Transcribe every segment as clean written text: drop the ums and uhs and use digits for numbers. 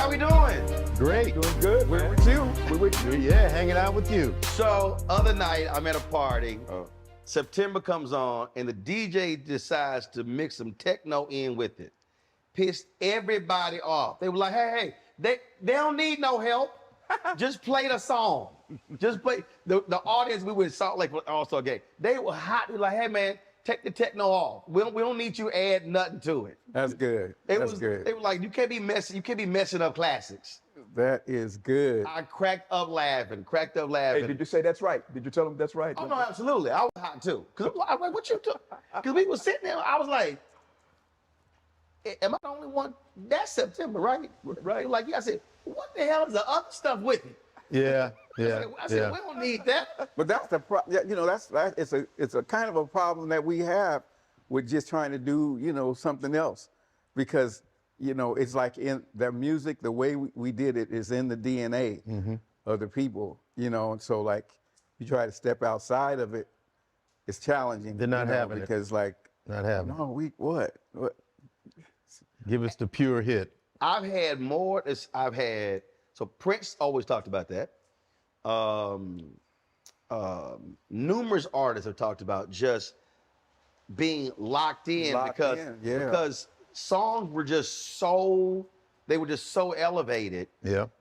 how we doing? Great. Doing good. We're man. with you. We're with you. Yeah, hanging out with you. So, other night, I'm at a party. Oh. September comes on, and the DJ decides to mix some techno in with it. Pissed everybody off. They were like, hey, they don't need no help. Just play the song. Just play. The audience, we were in Salt Lake also gay. They were hot. They were like, hey, man, take the techno off. We don't need you add nothing to it. That's good. That's good. They were like, you can't be messing up classics. That is good. I cracked up laughing. Hey, did you say that's right? Did you tell them that's right? Oh, no, absolutely. I was hot too. Because I was like, what you doing? Because we were sitting there, I was like, am I the only one? That's September, right? Right. They were like, yeah. I said, what the hell is the other stuff with it? Yeah, yeah. I said, we don't need that. But that's the problem. You know, it's a kind of a problem that we have with just trying to do, you know, something else, because, you know, it's like in the music, the way we did it is in the DNA of the people, you know, and so like you try to step outside of it, it's challenging. They're not having it because like not having it. No, what? Give us the pure hit. I've had more. So Prince always talked about that. Numerous artists have talked about just being locked in because songs were just so elevated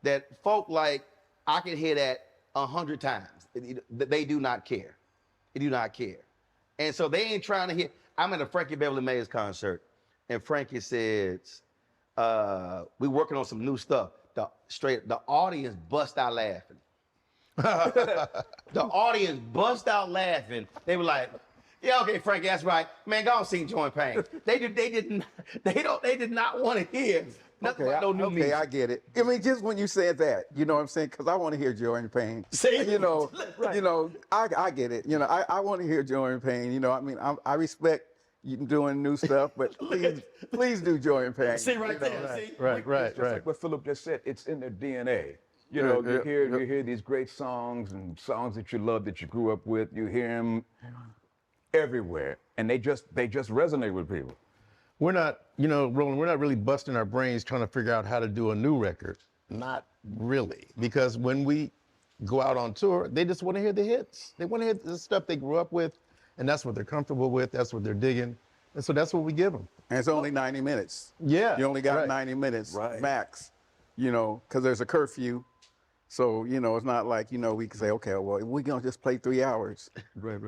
that folk like, I can hear that 100 times. They do not care. They do not care. And so they ain't trying to hear. I'm at a Frankie Beverly Mays concert, and Frankie says, we working on some new stuff. The audience bust out laughing. The audience bust out laughing. They were like, yeah, okay, Frankie, that's right. Man, go on sing Join Pain. They did not want to hear nothing about no new music. I get it. I mean, just when you said that, you know what I'm saying? Because I want to hear Joy and Pain. See? You know, Right. you know, I get it. You know, I want to hear Joy and Pain. You know, I mean, I respect you doing new stuff, but please do Joy and Pain. See right there. Right. See? Right. Just like what Philip just said, it's in their DNA. You know, you hear these great songs and songs that you love, that you grew up with. You hear them everywhere, and they just resonate with people. We're not, you know, Roland, we're not really busting our brains trying to figure out how to do a new record. Not really. Because when we go out on tour, they just want to hear the hits. They want to hear the stuff they grew up with, and that's what they're comfortable with. That's what they're digging. And so that's what we give them. And it's only 90 minutes. Yeah. You only got 90 minutes max, you know, because there's a curfew. So, you know, it's not like, you know, we can say, okay, well, we're going to just play 3 hours. Right.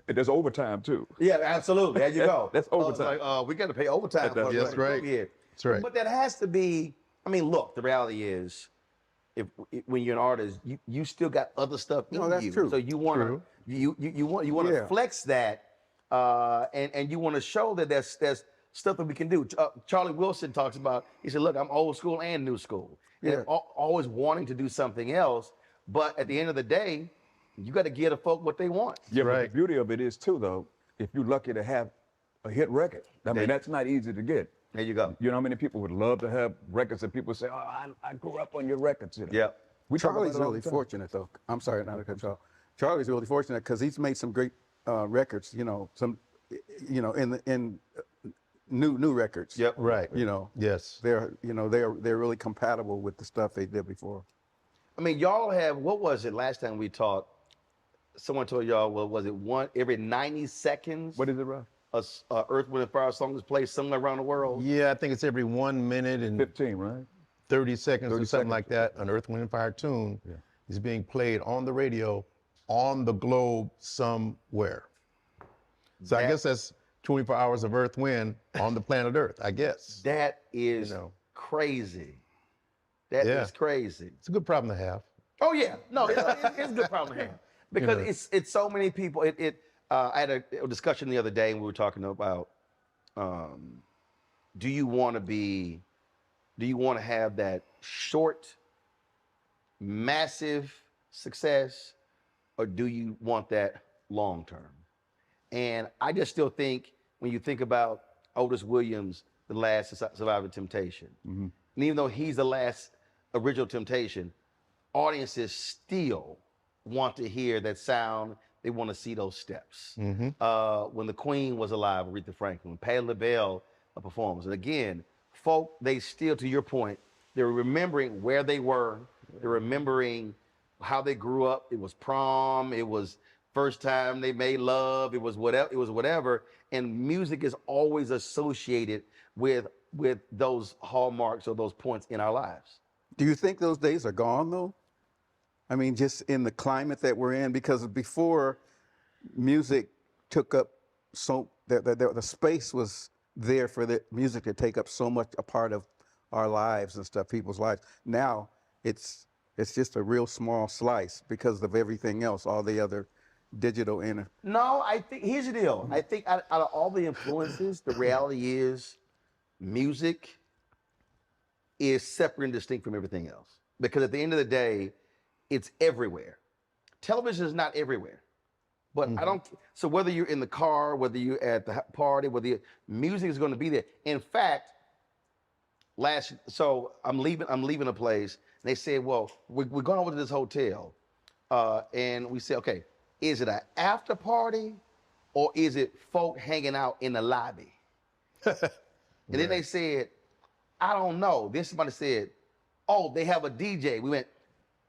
There's overtime too. Yeah, absolutely. There you go. That's overtime. We got to pay overtime for That's it. right. Yeah. That's right. But that has to be. I mean, look. The reality is, when you're an artist, you still got other stuff in you. that's true. So you want to you want to flex that, and you want to show that there's stuff that we can do. Charlie Wilson talks about. He said, "Look, I'm old school and new school. Yeah. And always wanting to do something else, but at the end of the day, you got to give the folk what they want." Yeah, but Right. the beauty of it is too, though, if you're lucky to have a hit record. I mean, that's not easy to get. There you go. You know how many people would love to have records that people say, oh, I grew up on your records. You know? Yeah. We talk about Charlie's it all really the time. fortunate, though. I'm sorry, not to cut you off. Charlie's really fortunate because he's made some great records, you know, in new records. Yep. Right. You know, Yes. they're really compatible with the stuff they did before. I mean, y'all have, what was it last time we talked? Someone told y'all, well, was it one every 90 seconds? What is it, Russ? A Earth, Wind, and Fire song is played somewhere around the world? Yeah, I think it's every 1 minute and 15, right? 30 seconds or 30 something seconds. like that. An Earth, Wind, and Fire tune is being played on the radio on the globe somewhere. So I guess that's 24 hours of Earth, Wind on the planet Earth, I guess. That is You know. crazy. That is crazy. It's a good problem to have. Oh, yeah. No, it's a good problem to have. Because know. it's so many people. I had a discussion the other day, and we were talking about, do you want to have that short, massive success, or do you want that long term? And I just still think, when you think about Otis Williams, the last surviving Temptation, and even though he's the last original Temptation, audiences still want to hear that sound. They want to see those steps. When the Queen was alive, Aretha Franklin, when Patti LaBelle performs, and again, folk, they still, to your point, They're remembering where they were. They're remembering how they grew up. It was prom. It was first time they made love. It was whatever. It was whatever. And music is always associated with those hallmarks or those points in our lives. Do you think those days are gone though? I mean, just in the climate that we're in, because before music took up the space was there for the music to take up so much a part of our lives and stuff, people's lives. Now it's just a real small slice because of everything else, all the other digital No, I think here's the deal. I think out of all the influences, the reality is music is separate and distinct from everything else. Because at the end of the day, it's everywhere. Television is not everywhere. But I don't, so whether you're in the car, whether you're at the party, music is going to be there. In fact, so I'm leaving a place, and they said, well, we're going over to this hotel. And we said, okay, is it an after party or is it folk hanging out in the lobby? And then they said, I don't know. Then somebody said, oh, they have a DJ. We went,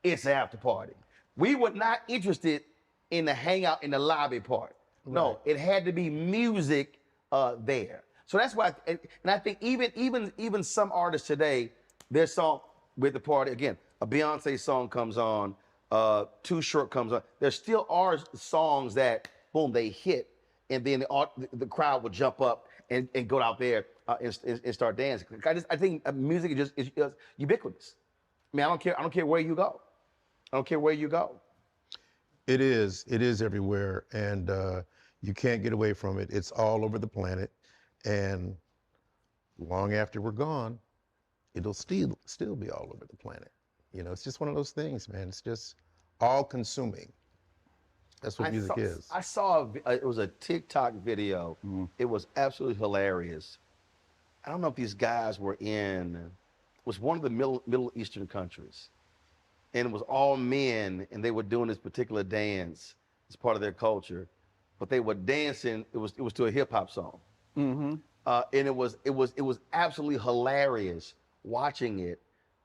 it's an after party. We were not interested in the hangout in the lobby part. Right. No, it had to be music there. So that's why, and I think even some artists today, their song with the party, again, a Beyonce song comes on, Too Short comes on. There still are songs that, boom, they hit, and then the crowd would jump up and go out there and start dancing. I think music is just ubiquitous. I mean, I don't care where you go. I don't care where you go. It is everywhere, and you can't get away from it. It's all over the planet, and long after we're gone, it'll still be all over the planet. You know, it's just one of those things, man. It's just all-consuming. That's what music is. I saw it was a TikTok video. It was absolutely hilarious. I don't know if these guys were it was one of the Middle Eastern countries. And it was all men, and they were doing this particular dance as part of their culture, but they were dancing. It was to a hip hop song, and it was absolutely hilarious watching it,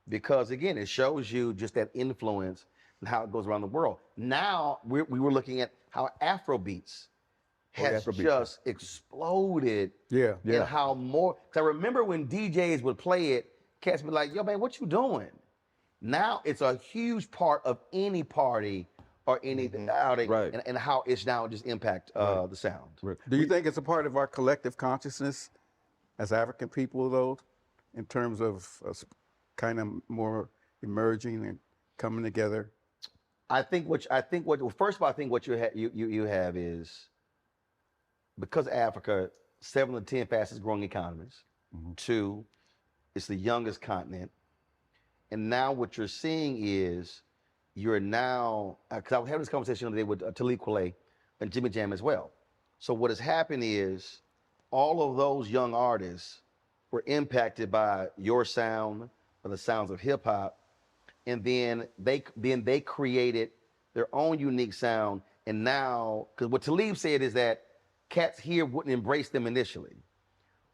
because again, it shows you just that influence and how it goes around the world. Now we were looking at how Afrobeats has just exploded. Yeah. And how more? Because I remember when DJs would play it, cats would be like, "Yo, man, what you doing?" Now it's a huge part of any party or any outing, right. and how it's now just impact the sound. Right. Do you think it's a part of our collective consciousness as African people, though, in terms of kind of more emerging and coming together? First of all, I think what you have is, because Africa, 7 of the 10 fastest growing economies. 2, it's the youngest continent. And now what you're seeing is you're now, because I was having this conversation the other day with Talib Kweli and Jimmy Jam as well. So what has happened is all of those young artists were impacted by your sound or the sounds of hip hop, and then they created their own unique sound. And now, because what Talib said is that cats here wouldn't embrace them initially,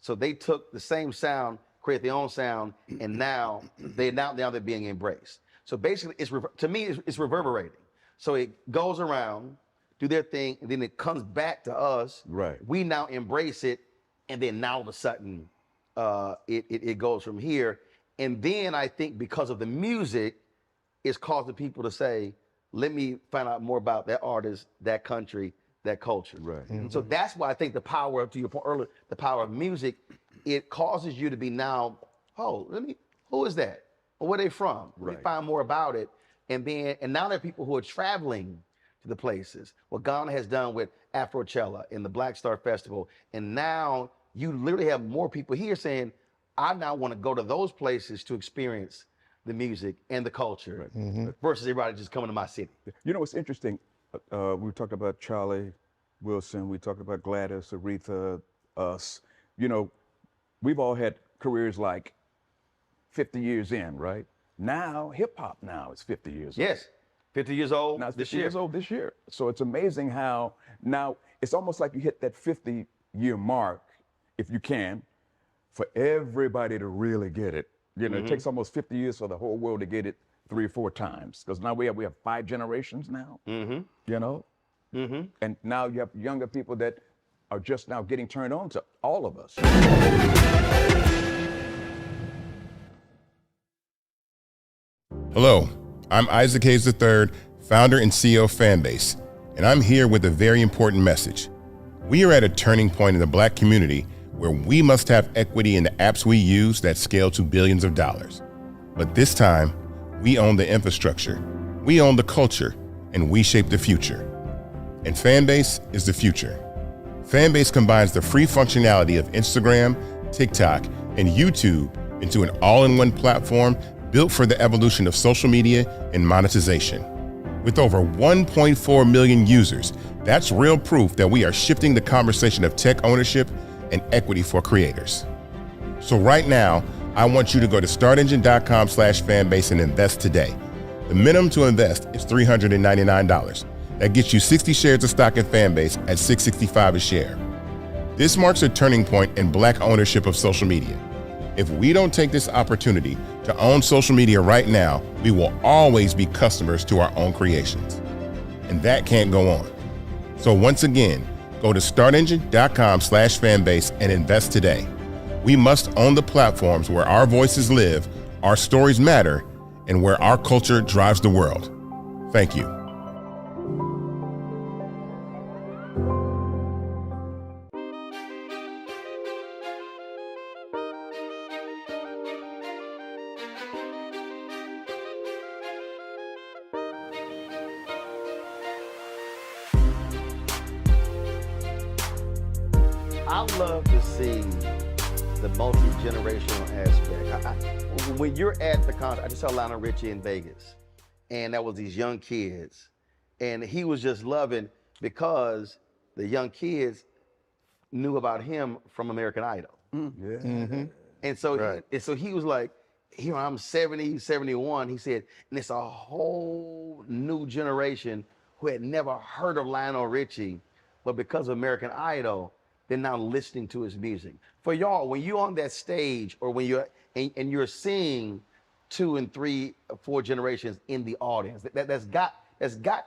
so they took the same sound, create their own sound, and now they're being embraced. So basically, it's reverberating. So it goes around, do their thing, and then it comes back to us. Right. We now embrace it, and then now all of a sudden, it goes from here. And then I think because of the music, it's causing people to say, "Let me find out more about that artist, that country, that culture." Right. So that's why I think the power, to your point earlier, the power of music, it causes you to be now, who is that? Or where are they from? Let me find more about it. And now there are people who are traveling to the places. What Ghana has done with Afrochella and the Black Star Festival. And now you literally have more people here saying, I now want to go to those places to experience the music and the culture, versus everybody just coming to my city. You know what's interesting? We talked about Charlie Wilson. We talked about Gladys, Aretha, us. You know, we've all had careers like 50 years in, right? Now, hip hop now is 50 years old. Yes, 50 years old Now it's this 50 year. years old this year. So it's amazing how now it's almost like you hit that 50-year mark, if you can, for everybody to really get it. You know, it takes almost 50 years for the whole world to get it 3 or 4 times. Because now we have 5 generations now. You know, and now you have younger people that are just now getting turned on to all of us. Hello, I'm Isaac Hayes III, founder and CEO of Fanbase, and I'm here with a very important message. We are at a turning point in the Black community where we must have equity in the apps we use that scale to billions of dollars. But this time, we own the infrastructure, we own the culture, and we shape the future. And Fanbase is the future. Fanbase combines the free functionality of Instagram, TikTok, and YouTube into an all-in-one platform built for the evolution of social media and monetization. With over 1.4 million users, that's real proof that we are shifting the conversation of tech ownership and equity for creators. So right now, I want you to go to startengine.com/fanbase and invest today. The minimum to invest is $399. That gets you 60 shares of stock in Fanbase at $665 a share. This marks a turning point in Black ownership of social media. If we don't take this opportunity to own social media right now, we will always be customers to our own creations. And that can't go on. So once again, go to startengine.com/fanbase and invest today. We must own the platforms where our voices live, our stories matter, and where our culture drives the world. Thank you. I love to see the multi-generational aspect. When you're at the concert, I just saw Lionel Richie in Vegas, and that was these young kids, and he was just loving because the young kids knew about him from American Idol. And so, he was like, here I'm 70, 71. He said, and it's a whole new generation who had never heard of Lionel Richie, but because of American Idol, they're now listening to his music. For y'all, when you're on that stage, or when you're and you're seeing 2 and 3 or 4 generations in the audience, that's got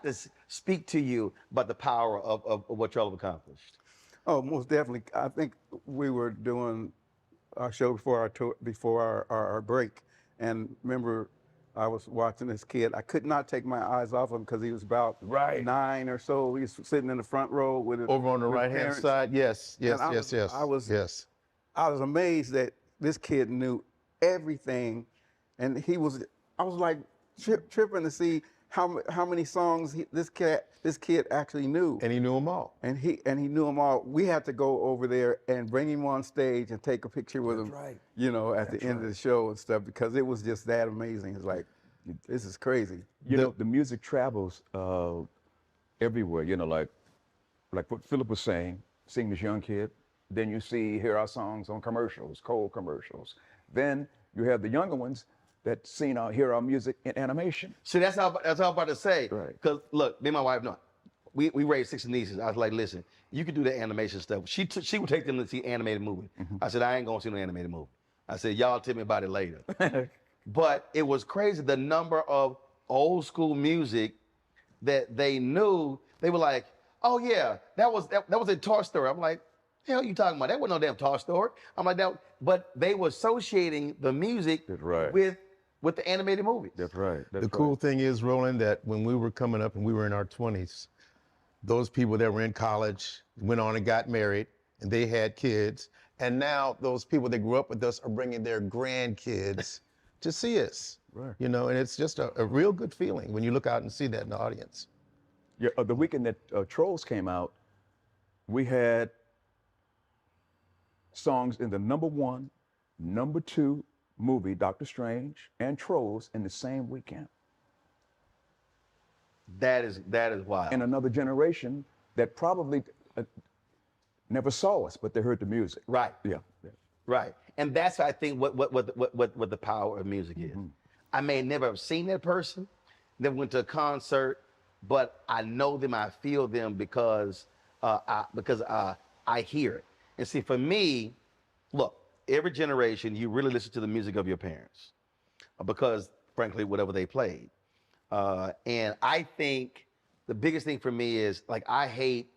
to speak to you about the power of what y'all have accomplished. Oh, most definitely. I think we were doing our show before our tour, before our break, and remember, I was watching this kid. I could not take my eyes off him because he was about 9 or so. He was sitting in the front row with over on the right-hand side. Yes. I was amazed that this kid knew everything, and I was like tripping to see how many songs this kid actually knew. And he knew them all. And he knew them all. We had to go over there and bring him on stage and take a picture with him, you know, at the end of the show and stuff, because it was just that amazing. It's like, this is crazy. You know, the music travels everywhere. You know, like what Philip was saying, seeing this young kid, then you hear our songs on commercials, cold commercials. Then you have the younger ones that hear our music in animation. See, that's all I'm about to say. Right. Because look, me and my wife, we raised 6 nieces. I was like, listen, you can do the animation stuff. She would take them to see animated movie. I said, I ain't gonna see no animated movie. I said, y'all tell me about it later. But it was crazy, the number of old school music that they knew. They were like, oh yeah, that was a Toy Story. I'm like, the hell you talking about? That wasn't no damn Toy Story. I'm like, that, but they were associating the music with the animated movies. That's right. The cool thing is, Roland, that when we were coming up and we were in our 20s, those people that were in college went on and got married, and they had kids. And now those people that grew up with us are bringing their grandkids to see us. Right. You know, and it's just a real good feeling when you look out and see that in the audience. Yeah, the weekend that Trolls came out, we had songs in the #1, #2 movie, Doctor Strange, and Trolls in the same weekend. That is wild. And another generation that probably never saw us, but they heard the music. Right. Yeah. Right. And that's, I think, what the power of music is. I may never have seen that person, never went to a concert, but I know them, I feel them because I hear it. And see, for me, look, every generation, you really listen to the music of your parents because, frankly, whatever they played. And I think the biggest thing for me is like I hate,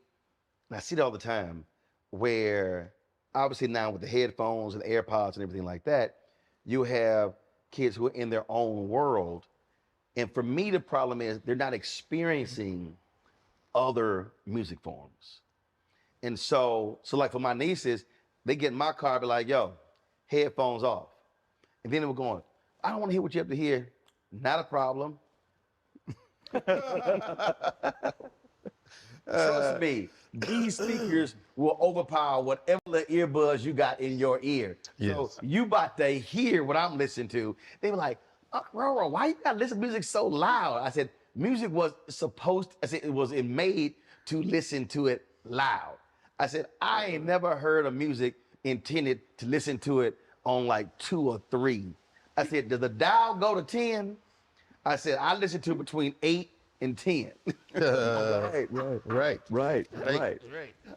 and I see it all the time, where obviously now with the headphones and AirPods and everything like that, you have kids who are in their own world. And for me, the problem is they're not experiencing other music forms. And so like for my nieces, they get in my car, be like, yo, headphones off. And then they were going, I don't want to hear what you have to hear. Not a problem. Trust me, these speakers will overpower whatever the earbuds you got in your ear. Yes. So you about to hear what I'm listening to. They were like, Roro, why you gotta listen to music so loud? I said, music was supposed, I said, it was made to listen to it loud. I said, I ain't never heard of music intended to listen to it on like 2 or 3. I said, does the dial go to 10? I said, I listen to between 8 and 10. Right.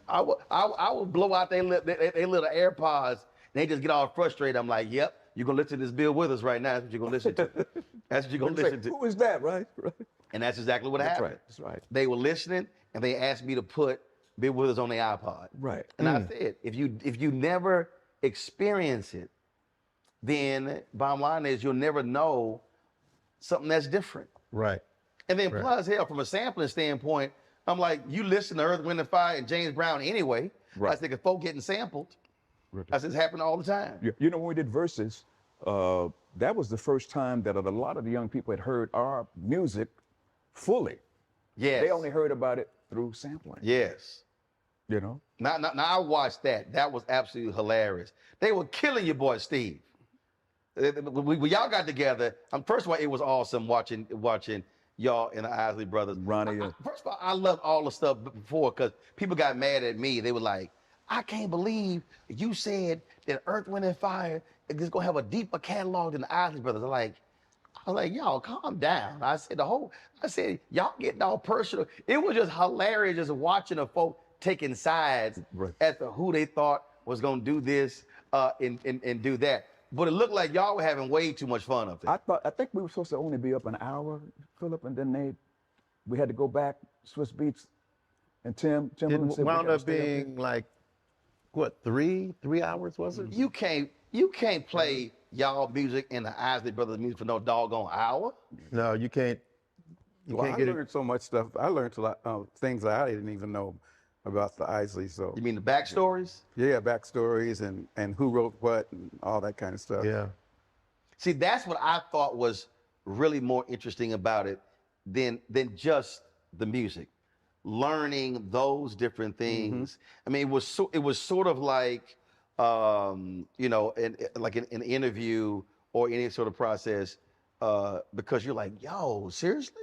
I would blow out their little AirPods, and they just get all frustrated. I'm like, yep, you're gonna listen to this Bill Withers right now. That's what you're gonna listen to. That's what you're gonna listen to. Who is that, right? And that's exactly what happened. That's right. They were listening, and they asked me to put Bill Withers on their iPod. Right. And I said, if you never experience it, then bottom line is you'll never know something that's different. Right. And then plus, hell, from a sampling standpoint, I'm like, you listen to Earth, Wind & Fire and James Brown anyway. Right. I said, if folk getting sampled, I said, it's happening all the time. You know, when we did Versus, that was the first time that a lot of the young people had heard our music fully. Yes. They only heard about it through sampling. Yes. You know? Now I watched that. That was absolutely hilarious. They were killing your boy Steve. When y'all got together, first of all, it was awesome watching y'all and the Isley Brothers. Ronnie. First of all, I loved all the stuff before because people got mad at me. They were like, I can't believe you said that Earth, Wind & Fire is going to have a deeper catalog than the Isley Brothers. I was like, y'all calm down. I said, y'all getting all personal. It was just hilarious just watching the folk taking sides as to who they thought was going to do this and do that. But it looked like y'all were having way too much fun up there. I think we were supposed to only be up an hour, Philip, and then we had to go back, Swiss Beats, and Tim It wound up being like, what, 3 hours, was it? You can't play y'all music and the Isley Brothers music for no doggone hour. No, you can't. I learned so much stuff. I learned a lot of things that I didn't even know about the Isley. So You mean the backstories? yeah, backstories and who wrote what and all that kind of stuff. Yeah. See, that's what I thought was really more interesting about it than just the music. Learning those different things. I mean, it was sort of like, you know, like an interview or any sort of process, because you're like, yo, seriously,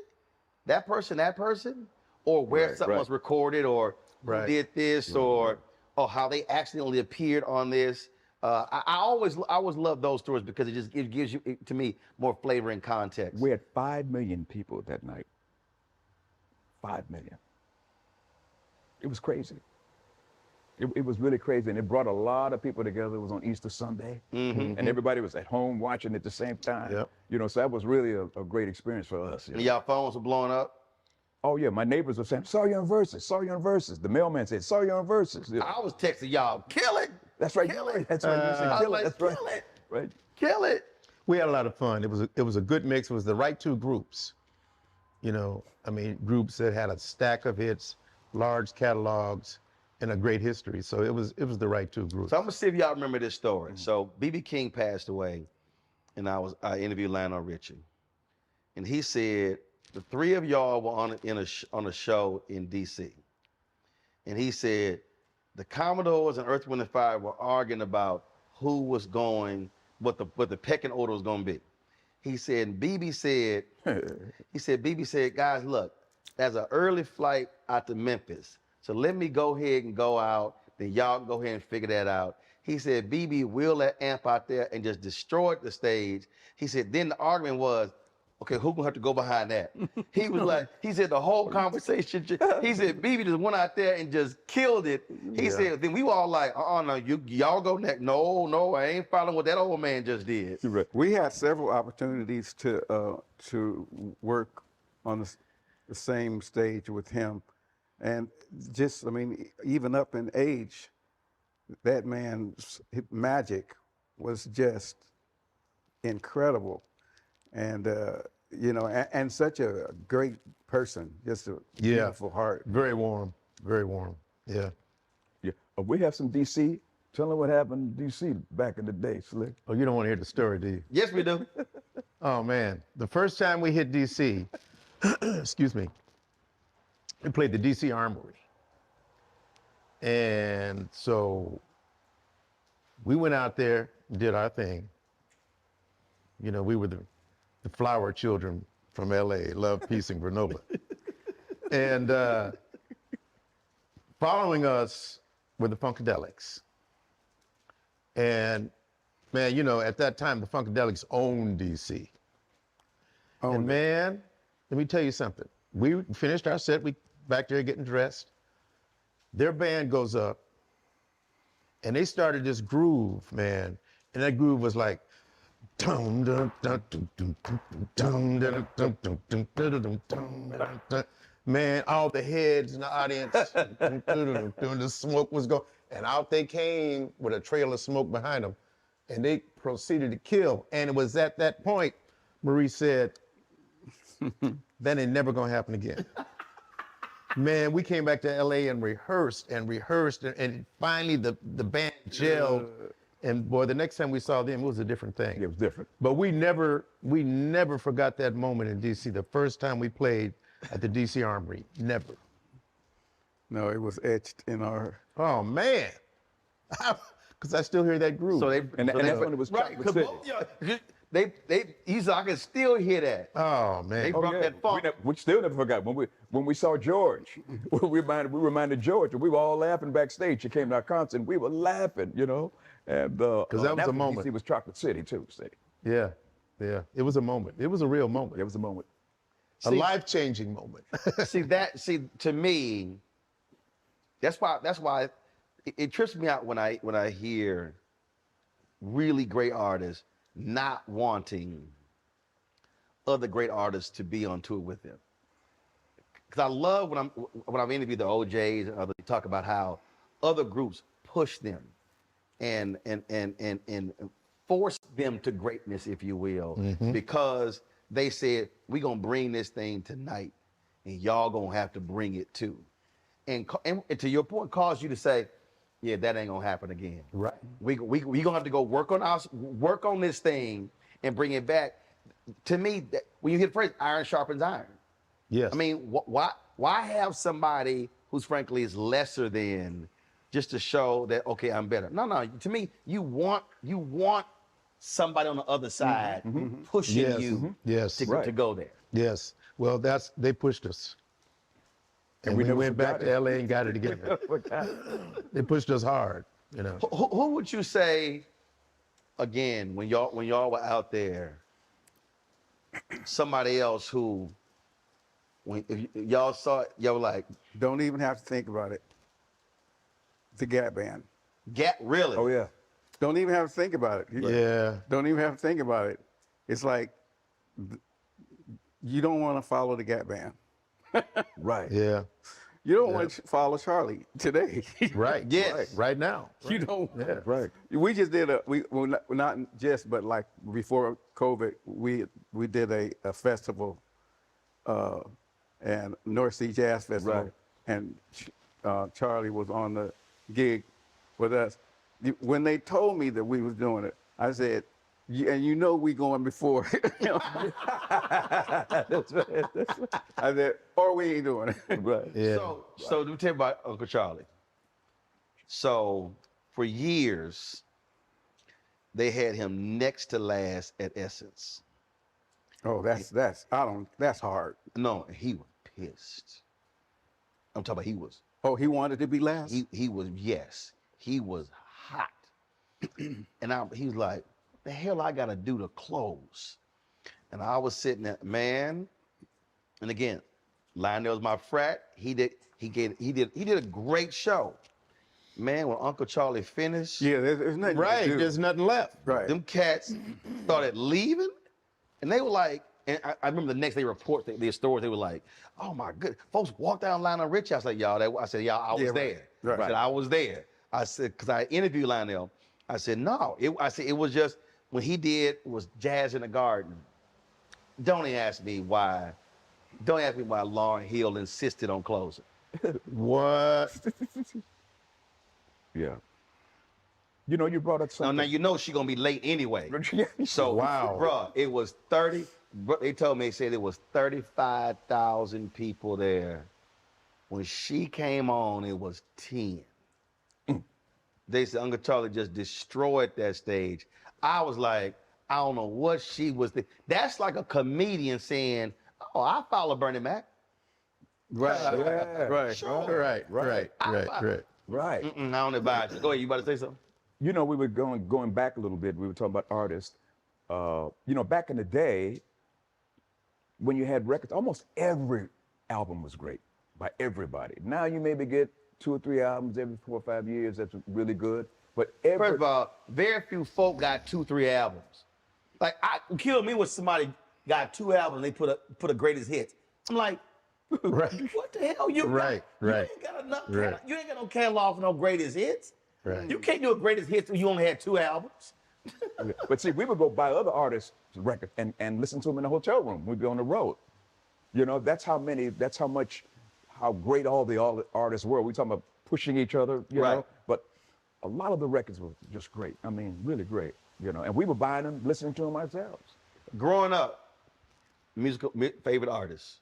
that person, or where something was recorded, or who did this, or how they accidentally appeared on this. I always love those stories because it gives you, to me, more flavor and context. We had 5 million people that night. 5 million. It was crazy. It was really crazy, and it brought a lot of people together. It was on Easter Sunday, and everybody was at home watching at the same time. Yep. You know, so that was really a great experience for us. You know? And y'all phones were blowing up. Oh yeah, my neighbors were saying, "Saw you on Versus, saw you on Versus." The mailman said, "Saw you on Versus." Yeah. I was texting y'all, kill it. That's right. Kill it. That's right. You said, kill it. That's right. Kill it. Right. Kill it. We had a lot of fun. It was a good mix. It was the right 2 groups. You know, I mean, groups that had a stack of hits, large catalogs, and a great history. So it was the right 2 groups. So I'm gonna see if y'all remember this story. So B.B. King passed away, and I interviewed Lionel Richie, and he said the 3 of y'all were on a show in D.C. And he said the Commodores and Earth, Wind & Fire were arguing about who was going, what the pecking order was gonna be. He said, BB said, guys, look, there's an early flight out to Memphis. So let me go ahead and go out, then y'all go ahead and figure that out. He said, BB will let Amp out there and just destroyed the stage. He said, then the argument was, okay, who gonna have to go behind that? He was like, he said the whole conversation, he said, BB just went out there and just killed it. He said, then we were all like, no, y'all go next. No, I ain't following what that old man just did. Right. We had several opportunities to work on the same stage with him. And just, I mean, even up in age, that man's magic was just incredible. And, you know, and such a great person, just a beautiful heart. Very warm, very warm. Yeah. Yeah. We have some DC. Tell them what happened in DC back in the day, Slick. Oh, you don't want to hear the story, do you? Yes, we do. Oh man, the first time we hit DC, excuse me, we played the DC Armory. And so we went out there, did our thing. You know, we were the flower children from LA, love, peace, and granola. And following us were the Funkadelics. And man, you know, at that time, the Funkadelics owned DC. And man, let me tell you something. We finished our set, we back there getting dressed. Their band goes up and they started this groove, man. And that groove was like, man, all the heads in the audience, the smoke was going, and out they came with a trail of smoke behind them, and they proceeded to kill. And it was at that point, Marie said, that ain't never gonna happen again. Man, we came back to LA and rehearsed, and finally the band gelled. And boy, the next time we saw them, it was a different thing. It was different. But we never forgot that moment in DC, the first time we played at the DC Armory, never. No, it was etched in our. Oh man, because I still hear that groove. So And that's when it was right, Chocolate City. I can still hear that. Oh man. They brought that funk. We still never forgot when we saw George. we reminded George, and we were all laughing backstage. He came to our concert, and we were laughing, you know. And because that was a moment. DC was Chocolate City too. See. Yeah. It was a moment. It was a real moment. It was a moment. A life-changing moment. To me, that's why it trips me out when I hear really great artists not wanting other great artists to be on tour with them. Because I love when I've interviewed the OJs and others, talk about how other groups push them and force them to greatness, if you will, because they said, we're gonna bring this thing tonight and y'all gonna have to bring it too. And to your point, cause you to say, yeah, that ain't gonna happen again. Right. We gonna have to go work on this thing and bring it back. To me, when you hear the phrase, iron sharpens iron. Yes. I mean, why have somebody who's frankly is lesser than just to show that, okay, I'm better? No. To me, you want somebody on the other side pushing you to go there. Yes. Well, they pushed us. And we went back to LA and got it together. They pushed us hard, you know. Who would you say, again, when y'all were out there, somebody else who, if y'all saw it, y'all were like, Don't even have to think about it. The Gap Band. Really? Oh yeah. Don't even have to think about it. Yeah. Don't even have to think about it. It's like you don't want to follow the Gap Band. Right. Yeah. You don't want to follow Charlie today. Right. Yes. Right now. You don't. Yeah. Right. We just did well, not just, but like before COVID, we did a festival, and North Sea Jazz Festival, Right. and Charlie was on the gig with us. When they told me that we was doing it, I said, and you know we going before. I said, or we ain't doing it. Right. Yeah. So let me tell you about Uncle Charlie. So for years, they had him next to last at Essence. Oh, that's hard. No, he was pissed. I'm talking about he was. Oh, he wanted to be last? He was, yes. He was hot. And he was like, the hell I gotta do to close? And I was sitting there, man. And again, Lionel's my frat. He did a great show. Man, when Uncle Charlie finished, Yeah, there's nothing. Right, there's nothing left. Right. them cats started leaving, and they were like, and I remember the next day reports, their stories, they were like, oh my good, folks walked down Lionel Richie. I was like, y'all, I said, y'all, I was there. Right. I said, I was there. I said, because I interviewed Lionel. I said, no, I said, it was just, when he did was Jazz in the Garden. Don't ask me why Lauryn Hill insisted on closing. What? Yeah. You know, you brought up something. Now you know she's gonna be late anyway. Yeah. So, Wow. bruh, it was 30. They told me, they said it was 35,000 people there. When she came on, it was 10. They said Uncle Charlie just destroyed that stage. I was like, I don't know what she was. That's like a comedian saying, "Oh, I follow Bernie Mac." Right. Yeah. Right. Sure. Right. Right. I don't advise you. Go ahead. You about to say something? You know, we were going back a little bit. We were talking about artists. You know, back in the day, when you had records, almost every album was great by everybody. Now you maybe get 2 or 3 albums every 4 or 5 years that's really good. But First of all, very few folk got 2, 3 albums. Like, kill me when somebody got 2 albums and they put a greatest hits. I'm like, Right. what the hell you Right, got? right. You ain't got enough. Right. You ain't got no catalog for no greatest hits. Right. You can't do a greatest hits if you only had 2 albums. But see, we would go buy other artists' records and listen to them in the hotel room. We'd be on the road. You know, that's how great all the artists were. We talking about pushing each other, you know. But a lot of the records were just great. I mean, really great, you know. And we were buying them, listening to them ourselves. Growing up, favorite artists.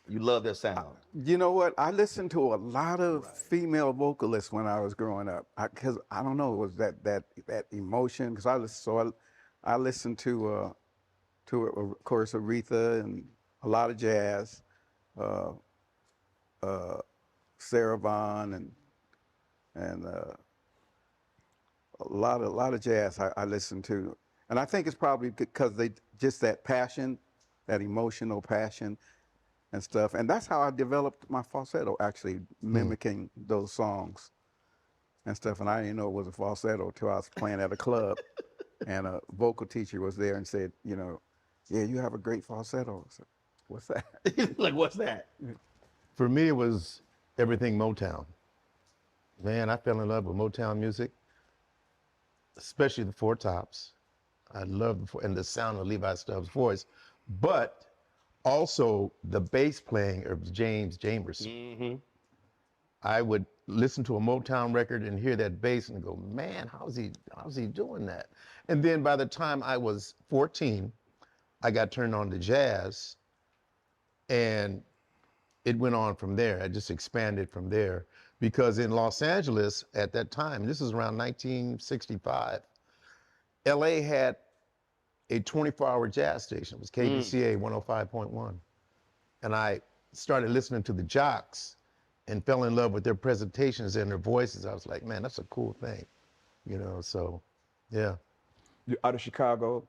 You love their sound. You know what? I listened to a lot of female vocalists when I was growing up. Because I don't know, it was that emotion. Because I listened to of course Aretha and a lot of jazz, Sarah Vaughan and a lot of jazz I listened to, and I think it's probably because they just that passion, that emotional passion and stuff. And that's how I developed my falsetto, actually mimicking those songs and stuff. And I didn't know it was a falsetto until I was playing at a club and a vocal teacher was there and said, you know, yeah, you have a great falsetto. I said, what's that? Like, what's that? For me, it was everything Motown. Man, I fell in love with Motown music, especially the Four Tops. I love and the sound of Levi Stubbs' voice, but also the bass playing of James Jamerson. Mm-hmm. I would listen to a Motown record and hear that bass and go, man, how's he doing that? And then by the time I was 14, I got turned on to jazz, and it went on from there. I just expanded from there, because in Los Angeles at that time, this is around 1965, LA had a 24-hour jazz station. It was KBCA 105.1. And I started listening to the Jocks and fell in love with their presentations and their voices. I was like, man, that's a cool thing, you know, so, yeah. You're out of Chicago.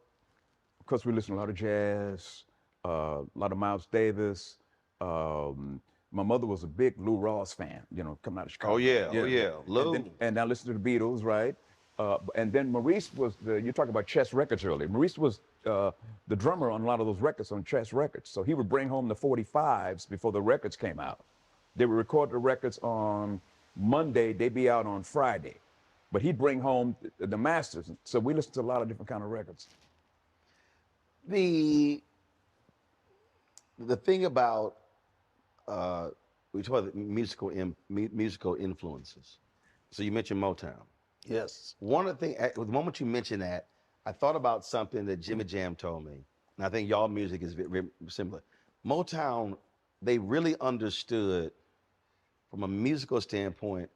Of course, we listen to a lot of jazz, a lot of Miles Davis. My mother was a big Lou Rawls fan, you know, coming out of Chicago. Oh, yeah. Lou. And I listened to the Beatles, right? And then Maurice was you're talking about Chess Records earlier. Maurice was the drummer on a lot of those records on Chess Records. So he would bring home the 45s before the records came out. They would record the records on Monday, they'd be out on Friday. But he'd bring home the masters. So we listened to a lot of different kind of records. The thing about we talk about musical influences. So you mentioned Motown. Yes. One of the things, the moment you mentioned that, I thought about something that Jimmy Jam told me, and I think y'all music is very similar. Motown, they really understood, from a musical standpoint,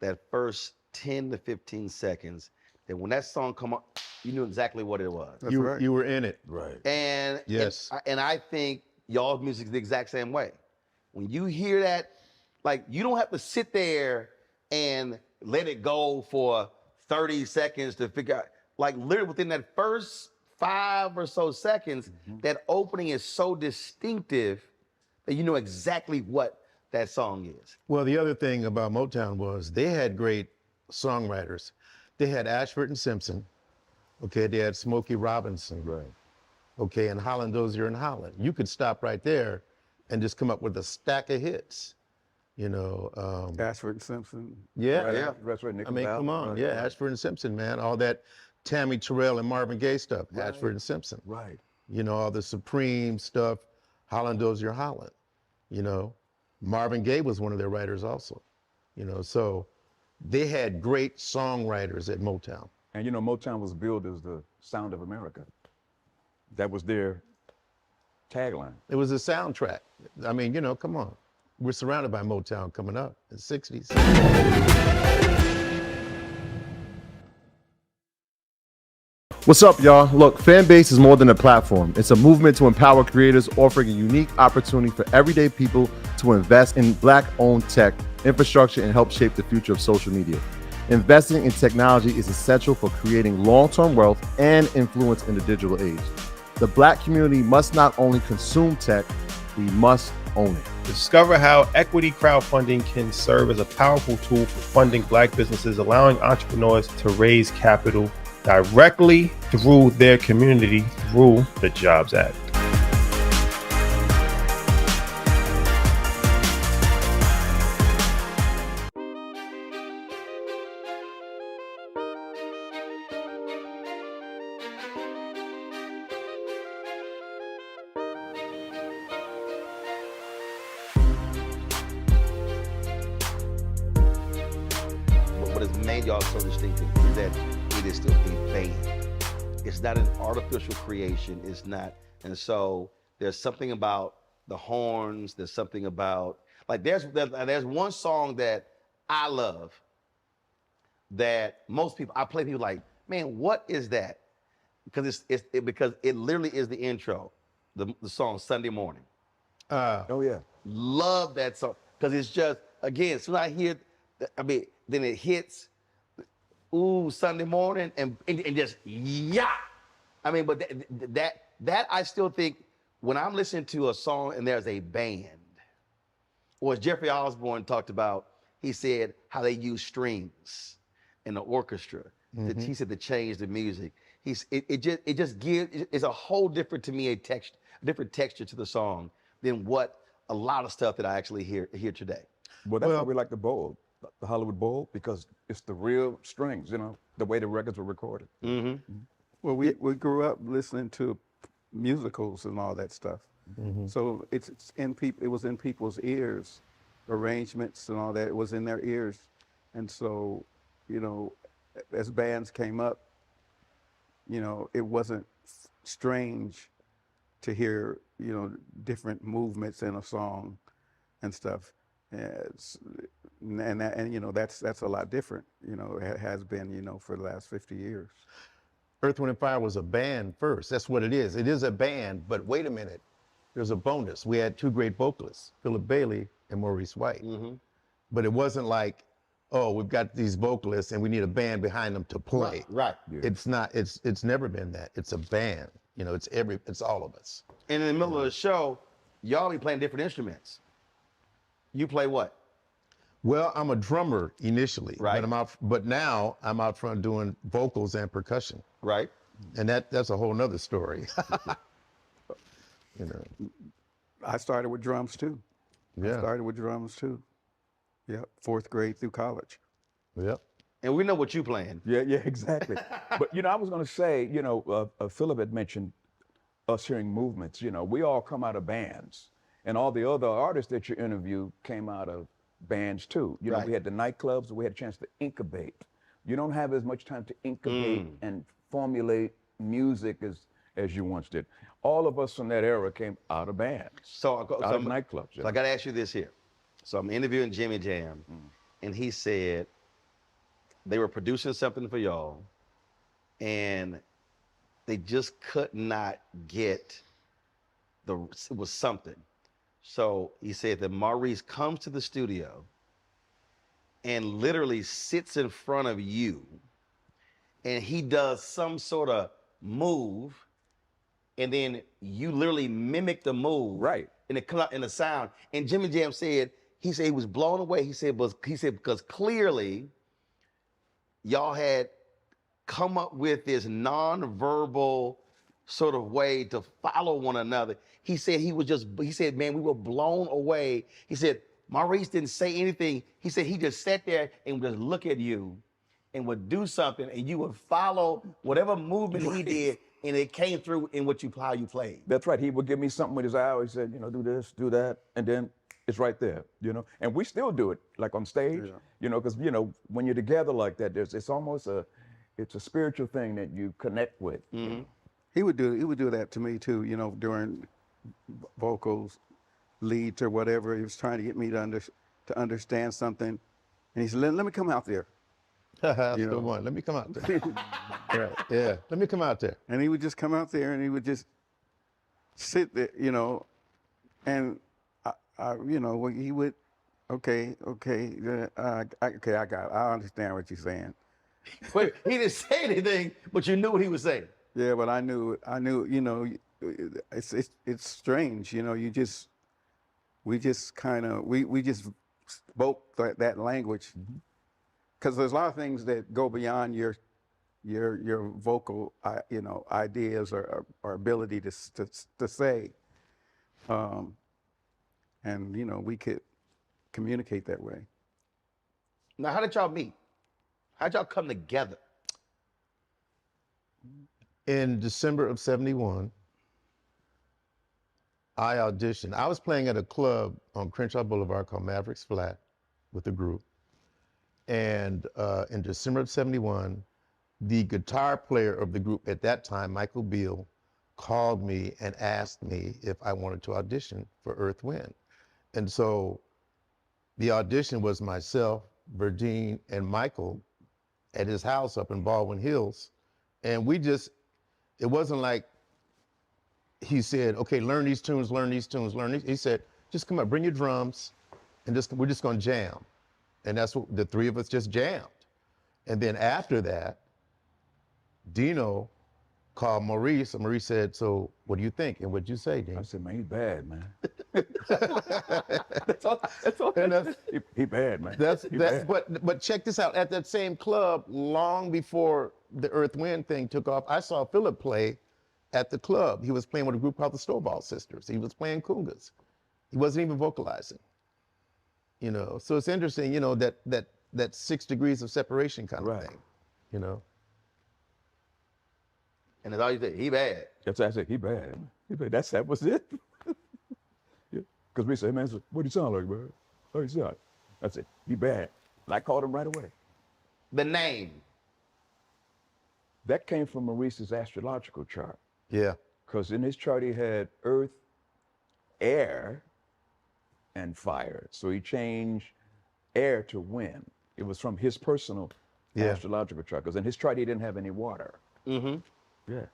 that first 10 to 15 seconds, that when that song come on, you knew exactly what it was. That's right. You were in it. Right. And Yes. and I think y'all's music is the exact same way. When you hear that, like, you don't have to sit there and let it go for 30 seconds to figure out, like, literally within that first 5 or so seconds, that opening is so distinctive that you know exactly what that song is. Well, the other thing about Motown was they had great songwriters. They had Ashford and Simpson. Okay, they had Smokey Robinson. Right. Okay, and Holland Dozier and Holland. You could stop right there and just come up with a stack of hits. You know, Ashford and Simpson. yeah, Right. That's right. I mean, come on, Right, yeah, right. Ashford and Simpson, man, all that Tammy Terrell and Marvin Gaye stuff, Right. Ashford and Simpson. Right. You know, all the Supreme stuff, Holland Dozier Holland. You know, Marvin Gaye was one of their writers also. You know, so they had great songwriters at Motown. And you know, Motown was billed as the sound of America. That was their tagline. It was a soundtrack. I mean, you know, come on. We're surrounded by Motown coming up in the 60s. What's up, y'all? Look, Fanbase is more than a platform. It's a movement to empower creators, offering a unique opportunity for everyday people to invest in Black-owned tech, infrastructure, and help shape the future of social media. Investing in technology is essential for creating long-term wealth and influence in the digital age. The Black community must not only consume tech, we must own it. Discover how equity crowdfunding can serve as a powerful tool for funding Black businesses, allowing entrepreneurs to raise capital directly through their community through the Jobs Act. What has made y'all so distinctive is that it is still a band. It's not an artificial creation. It's not. And so there's something about the horns. There's something about, like, there's one song that I love that most people, I play, people like, man, what is that? Because because it literally is the intro, the song Sunday Morning. Oh yeah. Love that song because it's just, again, as soon as I hear, I mean, then it hits, ooh, Sunday morning, and just yeah. I mean, but that I still think when I'm listening to a song and there's a band, or as Jeffrey Osborne talked about, he said how they use strings in the orchestra. He said to change the music. It just gives, it's a whole different, to me, a different texture to the song than what a lot of stuff that I actually hear today. Well, that's why we like the Bowl, the Hollywood Bowl, because it's the real strings, you know, the way the records were recorded. Well, we grew up listening to musicals and all that stuff. So it was in people's ears, arrangements and all that. It was in their ears. And so, you know, as bands came up, you know, it wasn't strange to hear, you know, different movements in a song and stuff. And you know, that's a lot different, you know, it has been, you know, for the last 50 years. Earth, Wind & Fire was a band first. That's what it is. It is a band, but wait a minute. There's a bonus. We had two great vocalists, Philip Bailey and Maurice White. But it wasn't like, oh, we've got these vocalists and we need a band behind them to play. Right. Yeah. It's not, it's never been that. It's a band. You know, it's all of us. And in the middle of the show, y'all be playing different instruments. You play what? Well, I'm a drummer initially, Right. but now I'm out front doing vocals and percussion. Right. And that's a whole nother story. You know. I started with drums too. Yeah. I started with drums too. Yep, 4th grade through college. Yep. And we know what you playing. Yeah, exactly. But, you know, I was going to say, you know, Philip had mentioned us hearing movements. You know, we all come out of bands, and all the other artists that you interview came out of bands too. You know, Right. we had the nightclubs, we had a chance to incubate. You don't have as much time to incubate and formulate music as you once did. All of us from that era came out of bands, So out of nightclubs. So I got to ask you this here. So I'm interviewing Jimmy Jam, and he said they were producing something for y'all, and they just could not get it was something. So he said that Maurice comes to the studio and literally sits in front of you, and he does some sort of move and then you literally mimic the move, Right. And it come out in the sound. And Jimmy Jam said he was blown away. He said because clearly y'all had come up with this non-verbal sort of way to follow one another. He said man, we were blown away. He said Maurice didn't say anything. He said he just sat there and would just look at you and would do something, and you would follow whatever movement he did, and it came through in how you played. That's right. He would give me something with his eye. He said, do this, do that, and then it's right there, And we still do it, like on stage, because when you're together like that, it's almost a spiritual thing that you connect with. Mm-hmm. He would do that to me too, during vocals, leads or whatever. He was trying to get me to understand something, and he said, "Let me come out there." That's the one. Let me come out there. Right. Yeah. Let me come out there. And he would just come out there, and he would just sit there, and he would, okay, I got it. I understand what you're saying. But he didn't say anything, but you knew what he was saying. Yeah, but I knew, it's strange, we just spoke that language, because there's a lot of things that go beyond your vocal, ideas or ability to say, and we could communicate that way. Now, how did y'all meet? How'd y'all come together? In December of '71, I auditioned. I was playing at a club on Crenshaw Boulevard called Mavericks Flat with a group. And in December of '71, the guitar player of the group at that time, Michael Beale, called me and asked me if I wanted to audition for Earth, Wind. And so the audition was myself, Verdine, and Michael at his house up in Baldwin Hills. And it wasn't like he said, okay, learn these tunes. He said, just come up, bring your drums, and we're just gonna jam. And that's what the three of us just jammed. And then after that, Dino called Maurice, and Maurice said, so what do you think? And what'd you say, Dino? I said, man, he's bad, man. That's all. He bad, man. Bad. But check this out. At that same club, long before the Earth Wind thing took off, I saw Philip play at the club. He was playing with a group called the Snowball Sisters. He was playing congas. He wasn't even vocalizing. So it's interesting, that 6 degrees of separation kind of thing, And that's all you say, he bad. That's what I said, he bad. That was it. Because we say, man, what do you sound like, man? How you sound? I said, he bad. And I called him right away. The name. That came from Maurice's astrological chart. Yeah. Because in his chart, he had earth, air, and fire. So he changed air to wind. It was from his personal astrological chart. Because in his chart, he didn't have any water. Mm-hmm. Yeah.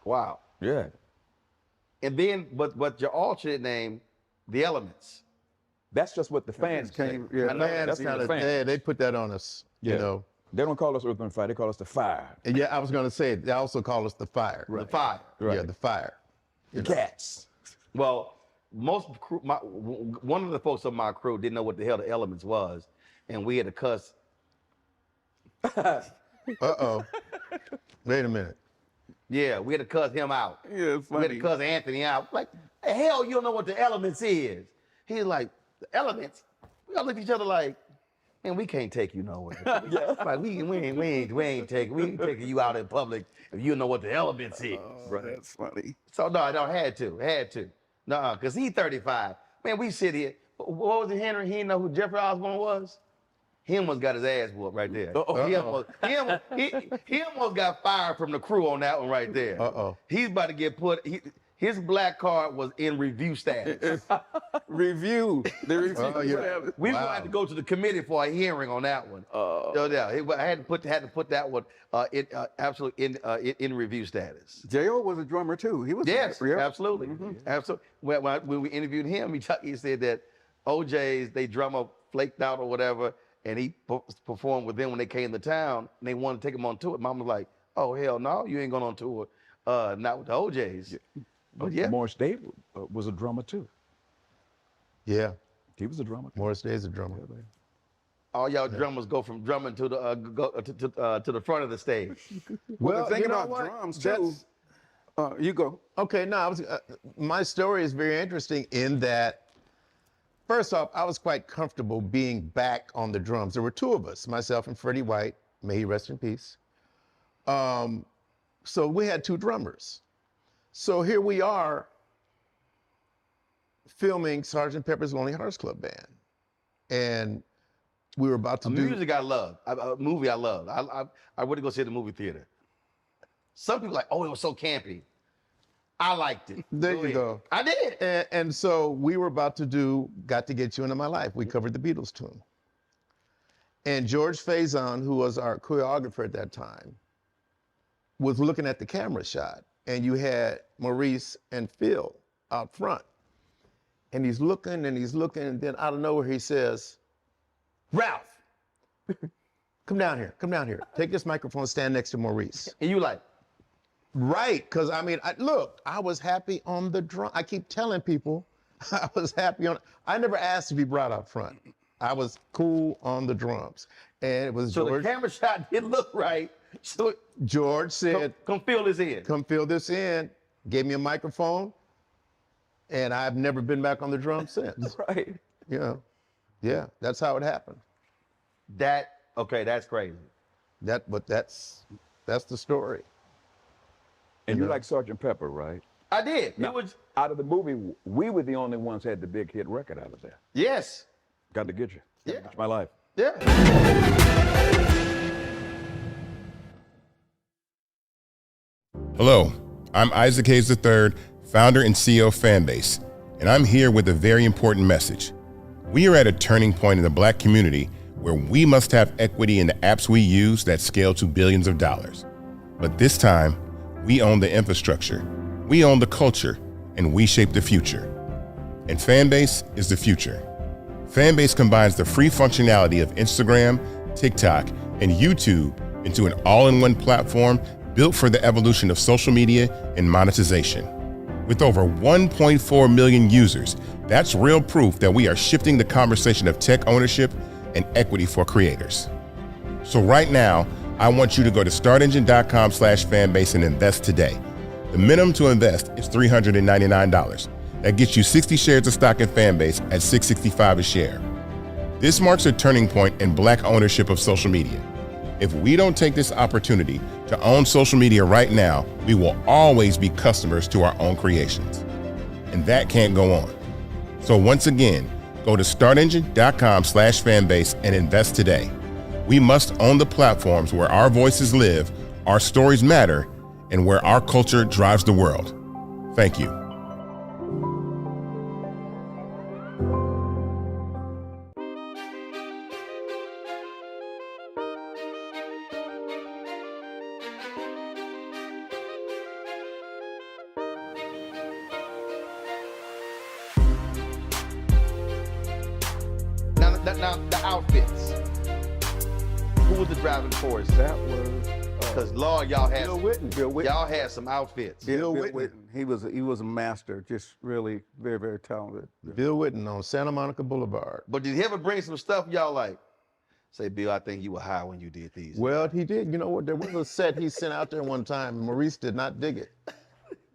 Wow. Yeah. And then, but your alternate name, The Elements. That's just what the fans came. Yeah, that's kind of they put that on us. They don't call us Earth and Fire. They call us the Fire. And yeah, I was going to say they also call us the Fire. Right. The Fire. Right. Yeah, the Fire. The Cats. Well, most crew, one of the folks on my crew didn't know what the hell the Elements was, and we had to cuss. Uh-oh. Wait a minute. Yeah, we had to cuss him out. Yeah, it's funny. We had to cuss Anthony out. Like, the hell, you don't know what the Elements is. He's like, the Elements? We all look at each other like, man, we can't take you nowhere. Like, we ain't taking you out in public if you don't know what the Elements is. Right. That's funny. So no, I had to. No, because he's 35. Man, we sit here. What was it, Henry? He didn't know who Jeffrey Osborne was? He almost got his ass whooped right there. He almost got fired from the crew on that one right there. He's about to get put. His black card was in review status. Review. The review. We had to go to the committee for a hearing on that one. I had to put that one absolutely in review status. J.O. was a drummer too. He was. Yes, absolutely, absolutely. When we interviewed him, he said that OJ's they drummer flaked out or whatever, and he performed with them when they came to town, and they wanted to take him on tour. Mom was like, "Oh hell no, you ain't going on tour. not with the OJs. But yeah. Morris Day was a drummer too. Yeah, He was a drummer. Morris Day's a drummer. All y'all drummers go from drumming to the to the front of the stage. Well, the thing you know about what? drums too. You go. Okay, no, my story is very interesting in that, first off, I was quite comfortable being back on the drums. There were two of us, myself and Freddie White, may he rest in peace. So we had two drummers. So here we are filming Sgt. Pepper's Lonely Hearts Club Band. And we were about to do music I love, a movie I love. I wouldn't go see it in the movie theater. Some people are like, oh, it was so campy. I liked it. There you go. I did. And so we were about to do Got to Get You Into My Life. We covered the Beatles tune. And George Faison, who was our choreographer at that time, was looking at the camera shot. And you had Maurice and Phil out front. And he's looking, and then out of nowhere he says, Ralph, come down here. Take this microphone, stand next to Maurice. And you like, right, because I mean, I was happy on the drum. I keep telling people I was happy I never asked to be brought up front. I was cool on the drums. And it was so George. the camera shot didn't look right. So George said, come fill this in. Come fill this in. Gave me a microphone. And I've never been back on the drum since. Right. You know, yeah, that's how it happened. That's crazy. But that's the story. And you like Sgt. Pepper, right? I did. Now, it was out of the movie, we were the only ones had the big hit record out of there. yes. Got to Get You. Yeah. It's my life. Yeah. Hello, I'm Isaac Hayes III, founder and CEO of Fanbase, and I'm here with a very important message. We are at a turning point in the Black community where we must have equity in the apps we use that scale to billions of dollars. But this time, we own the infrastructure, we own the culture, and we shape the future. And Fanbase is the future. Fanbase combines the free functionality of Instagram, TikTok, and YouTube into an all-in-one platform built for the evolution of social media and monetization. With over 1.4 million users, that's real proof that we are shifting the conversation of tech ownership and equity for creators. So right now, I want you to go to startengine.com/fanbase and invest today. The minimum to invest is $399. That gets you 60 shares of stock in Fanbase at $665 a share. This marks a turning point in Black ownership of social media. If we don't take this opportunity to own social media right now, we will always be customers to our own creations. And that can't go on. So once again, go to startengine.com/fanbase and invest today. We must own the platforms where our voices live, our stories matter, and where our culture drives the world. Thank you. Now the outfits. Who was the driving force? That was Because Lord, y'all had Bill Whitten. y'all had some outfits. Bill Whitten. He was a master, just really very, very talented. Bill Whitten on Santa Monica Boulevard. But did he ever bring some stuff y'all like? Say, Bill, I think you were high when you did these. Well, he did. You know what? There was a set he sent out there one time, and Maurice did not dig it.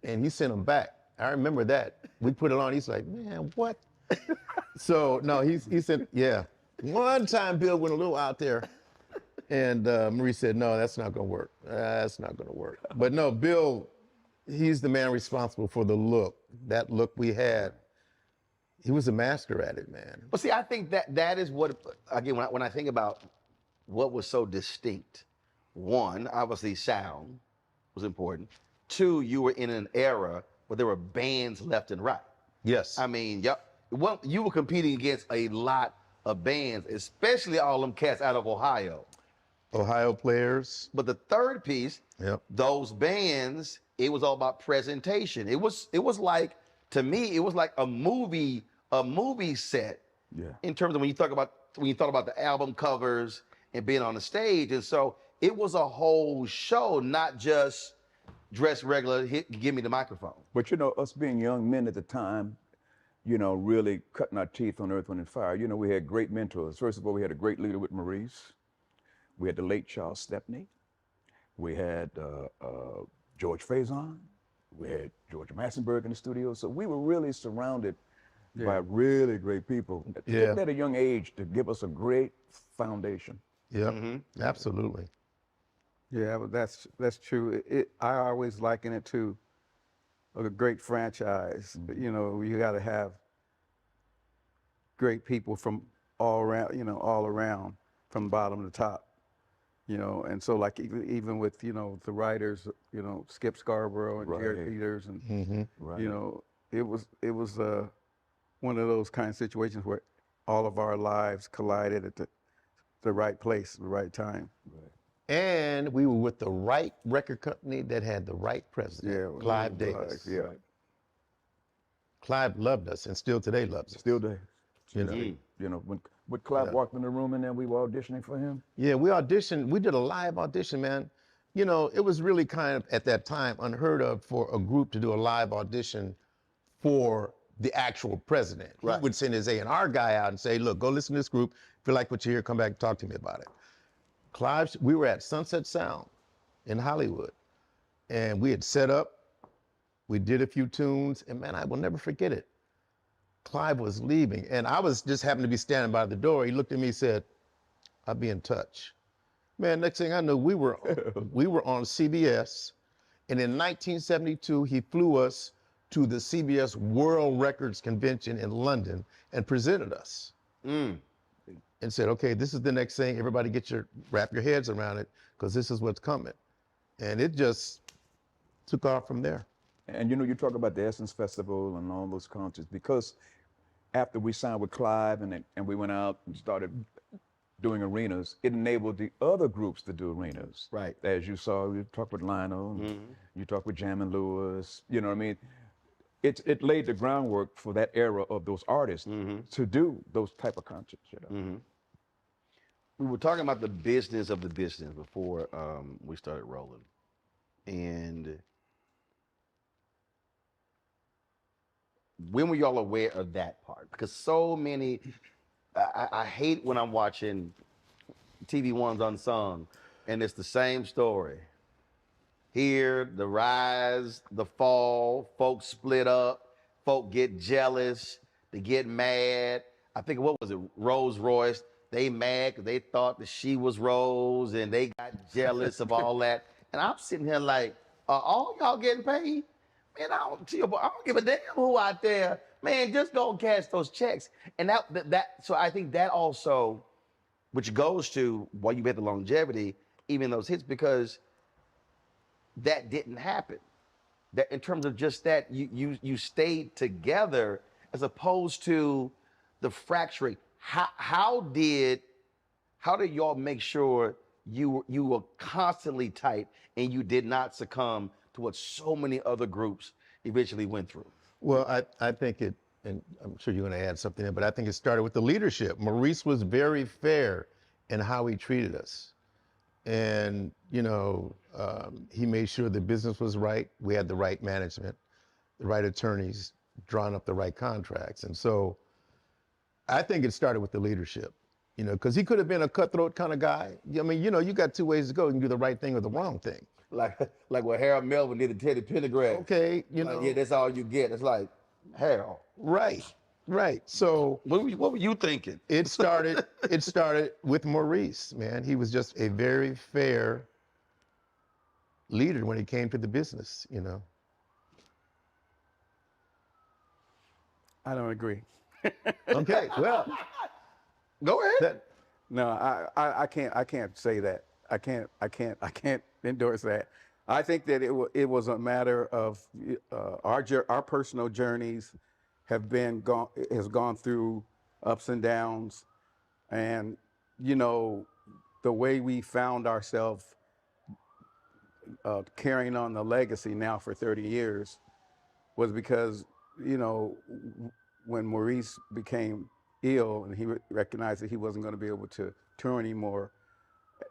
And he sent them back. I remember that. We put it on. He's like, man, what? So, no, he said, yeah. One time, Bill went a little out there, and Maurice said, no, that's not going to work. That's not going to work. But no, Bill, he's the man responsible for the look. That look we had. He was a master at it, man. Well, see, I think that is what, again, when I think about what was so distinct, one, obviously sound was important. Two, you were in an era where there were bands left and right. Yes. I mean, you were competing against a lot of bands, especially all them cats out of Ohio. Ohio players. But the third piece, those bands, it was all about presentation. It was like, to me, it was like a movie set. Yeah. In terms of when you thought about the album covers and being on the stage. And so it was a whole show, not just dress regular, give me the microphone. But you know, us being young men at the time, you know, really cutting our teeth on Earth, Wind, and Fire, you know, we had great mentors. First of all, we had a great leader with Maurice. We had the late Charles Stepney. We had George Faison. We had George Massenburg in the studio. So we were really surrounded by really great people at a young age to give us a great foundation. Yeah, absolutely. Yeah, but that's true. I always liken it to a great franchise. You know, you got to have great people from all around, you know, all around from bottom to top. You know, and so like even with, you know, the writers, you know, Skip Scarborough and Jared Peters, and you know, it was one of those kind of situations where all of our lives collided at the right place, the right time. And we were with the right record company that had the right president, Clive Davis. Clive loved us, and still today loves us. Still does. You know. You know, when Clive walked in the room and then we were auditioning for him. Yeah, we auditioned. We did a live audition, man. You know, it was really kind of, at that time, unheard of for a group to do a live audition for the actual president. Right. He would send his A&R guy out and say, look, go listen to this group. If you like what you hear, come back and talk to me about it. Clive, we were at Sunset Sound in Hollywood, and we had set up. We did a few tunes, and man, I will never forget it. Clive was leaving, and I was just happened to be standing by the door. He looked at me and said, I'll be in touch. Man, next thing I know, we were on CBS, and in 1972, he flew us to the CBS World Records Convention in London and presented us. And said, okay, this is the next thing. Everybody wrap your heads around it, because this is what's coming. And it just took off from there. And you know, you talk about the Essence Festival and all those concerts, because after we signed with Clive and we went out and started doing arenas, it enabled the other groups to do arenas. Right. As you saw, you talked with Lionel, you talked with Jammin' Lewis, you know what I mean? It laid the groundwork for that era of those artists to do those type of concerts, you know? We were talking about the business of the business before we started rolling. And when were y'all aware of that part? Because so many, I hate when I'm watching TV One's Unsung and it's the same story. Here, the rise, the fall, folks split up, folk get jealous, they get mad. I think, what was it, Rolls Royce? They mad because they thought that she was Rose and they got jealous of all that. And I'm sitting here like, are all y'all getting paid? Man, I don't give a damn who out there. Man, just go cash those checks. And so I think that also, which goes to why you had the longevity, even those hits, because that didn't happen. That in terms of just that, you stayed together as opposed to the fracturing. How did y'all make sure you were constantly tight and you did not succumb to what so many other groups eventually went through? Well, I think it, and I'm sure you're going to add something in, but I think it started with the leadership. Maurice was very fair in how he treated us. And, you know, he made sure the business was right. We had the right management, the right attorneys, drawing up the right contracts. And so I think it started with the leadership, you know, because he could have been a cutthroat kind of guy. I mean, you know, you got two ways to go. You can do the right thing or the wrong thing. Like what Harold Melvin did to Teddy Pendergrass. Okay, you know. Yeah, that's all you get. It's like, Harold. Right. So what were you thinking? It started with Maurice, man. He was just a very fair leader when it came to the business, you know. I don't agree. Okay, well, go ahead. No, I can't say that. I can't endorse that. I think that it was a matter of our personal journeys has gone through ups and downs, and you know, the way we found ourselves carrying on the legacy now for 30 years was because, you know, when Maurice became ill and he recognized that he wasn't going to be able to tour anymore,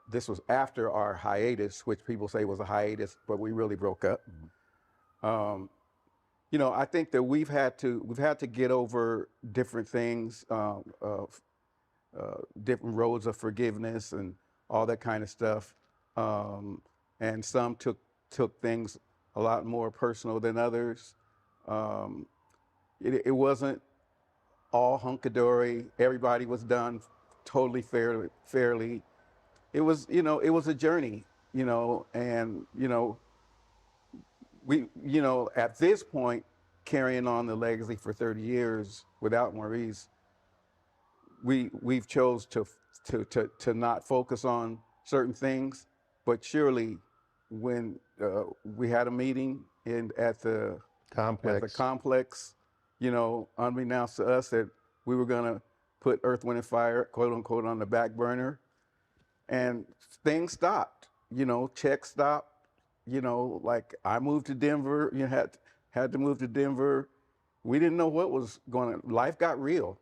this was after our hiatus, which people say was a hiatus, but we really broke up. You know, I think that we've had to get over different things, different roads of forgiveness and all that kind of stuff. And some took things a lot more personal than others. It wasn't all hunky-dory. Everybody was done totally fairly. It was, you know, it was a journey, you know, and, you know, we, you know, at this point, carrying on the legacy for 30 years without Maurice, we've chose to not focus on certain things, but surely when we had a meeting at the complex, you know, unbeknownst to us that we were gonna put Earth, Wind and Fire, quote unquote, on the back burner, and things stopped. You know, checks stopped. You know, like I moved to Denver. You know, had to move to Denver. We didn't know what was going on. Life got real.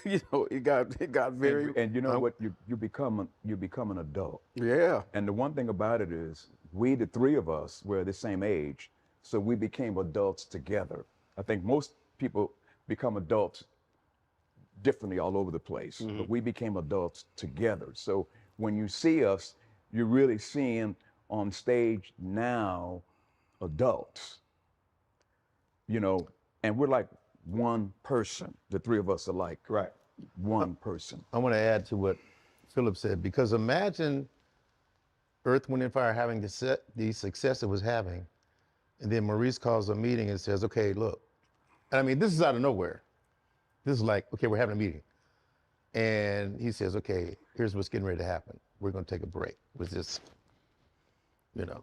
You know, it got very. And you know what? You become an adult. Yeah. And the one thing about it is, we, the three of us, were the same age, so we became adults together. I think most people become adults differently all over the place, but we became adults together. So when you see us, you're really seeing on stage now adults, you know, and we're like one person. The three of us are like one person. I want to add to what Philip said, because imagine Earth, Wind and Fire having the success it was having, and then Maurice calls a meeting and says, okay, look, I mean, this is out of nowhere. This is like, okay, we're having a meeting. And he says, okay, here's what's getting ready to happen. We're going to take a break. It was just, you know.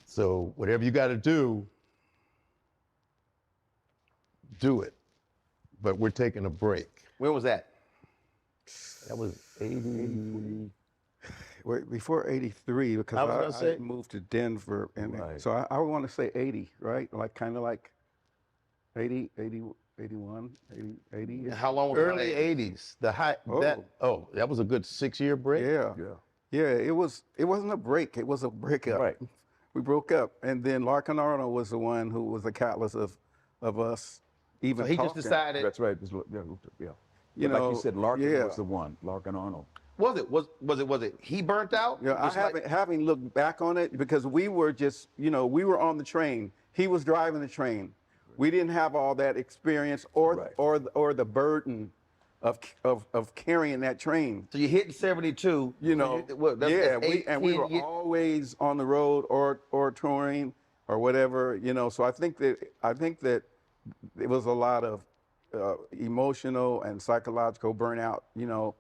So whatever you got to do it. But we're taking a break. When was that? That was 80. Before 83, because I moved to Denver. And so I want to say 80, right? Like kind of like 80, 81, 80. How long was Early it? 80s. That was a good 6-year break. Yeah. It wasn't a break. It was a breakup. Right. We broke up, and then Larkin Arnold was the one who was the catalyst of us even. So he talking. just decided. That's right. Yeah. You But know, like you said, Larkin was the one. Larkin Arnold. Was it he burnt out? Yeah, having looked back on it, because we were just, you know, we were on the train. He was driving the train. We didn't have all that experience or the burden of carrying that train. So you hit 72. You know, we were always on the road or touring or whatever. You know, so I think that it was a lot of emotional and psychological burnout. You know,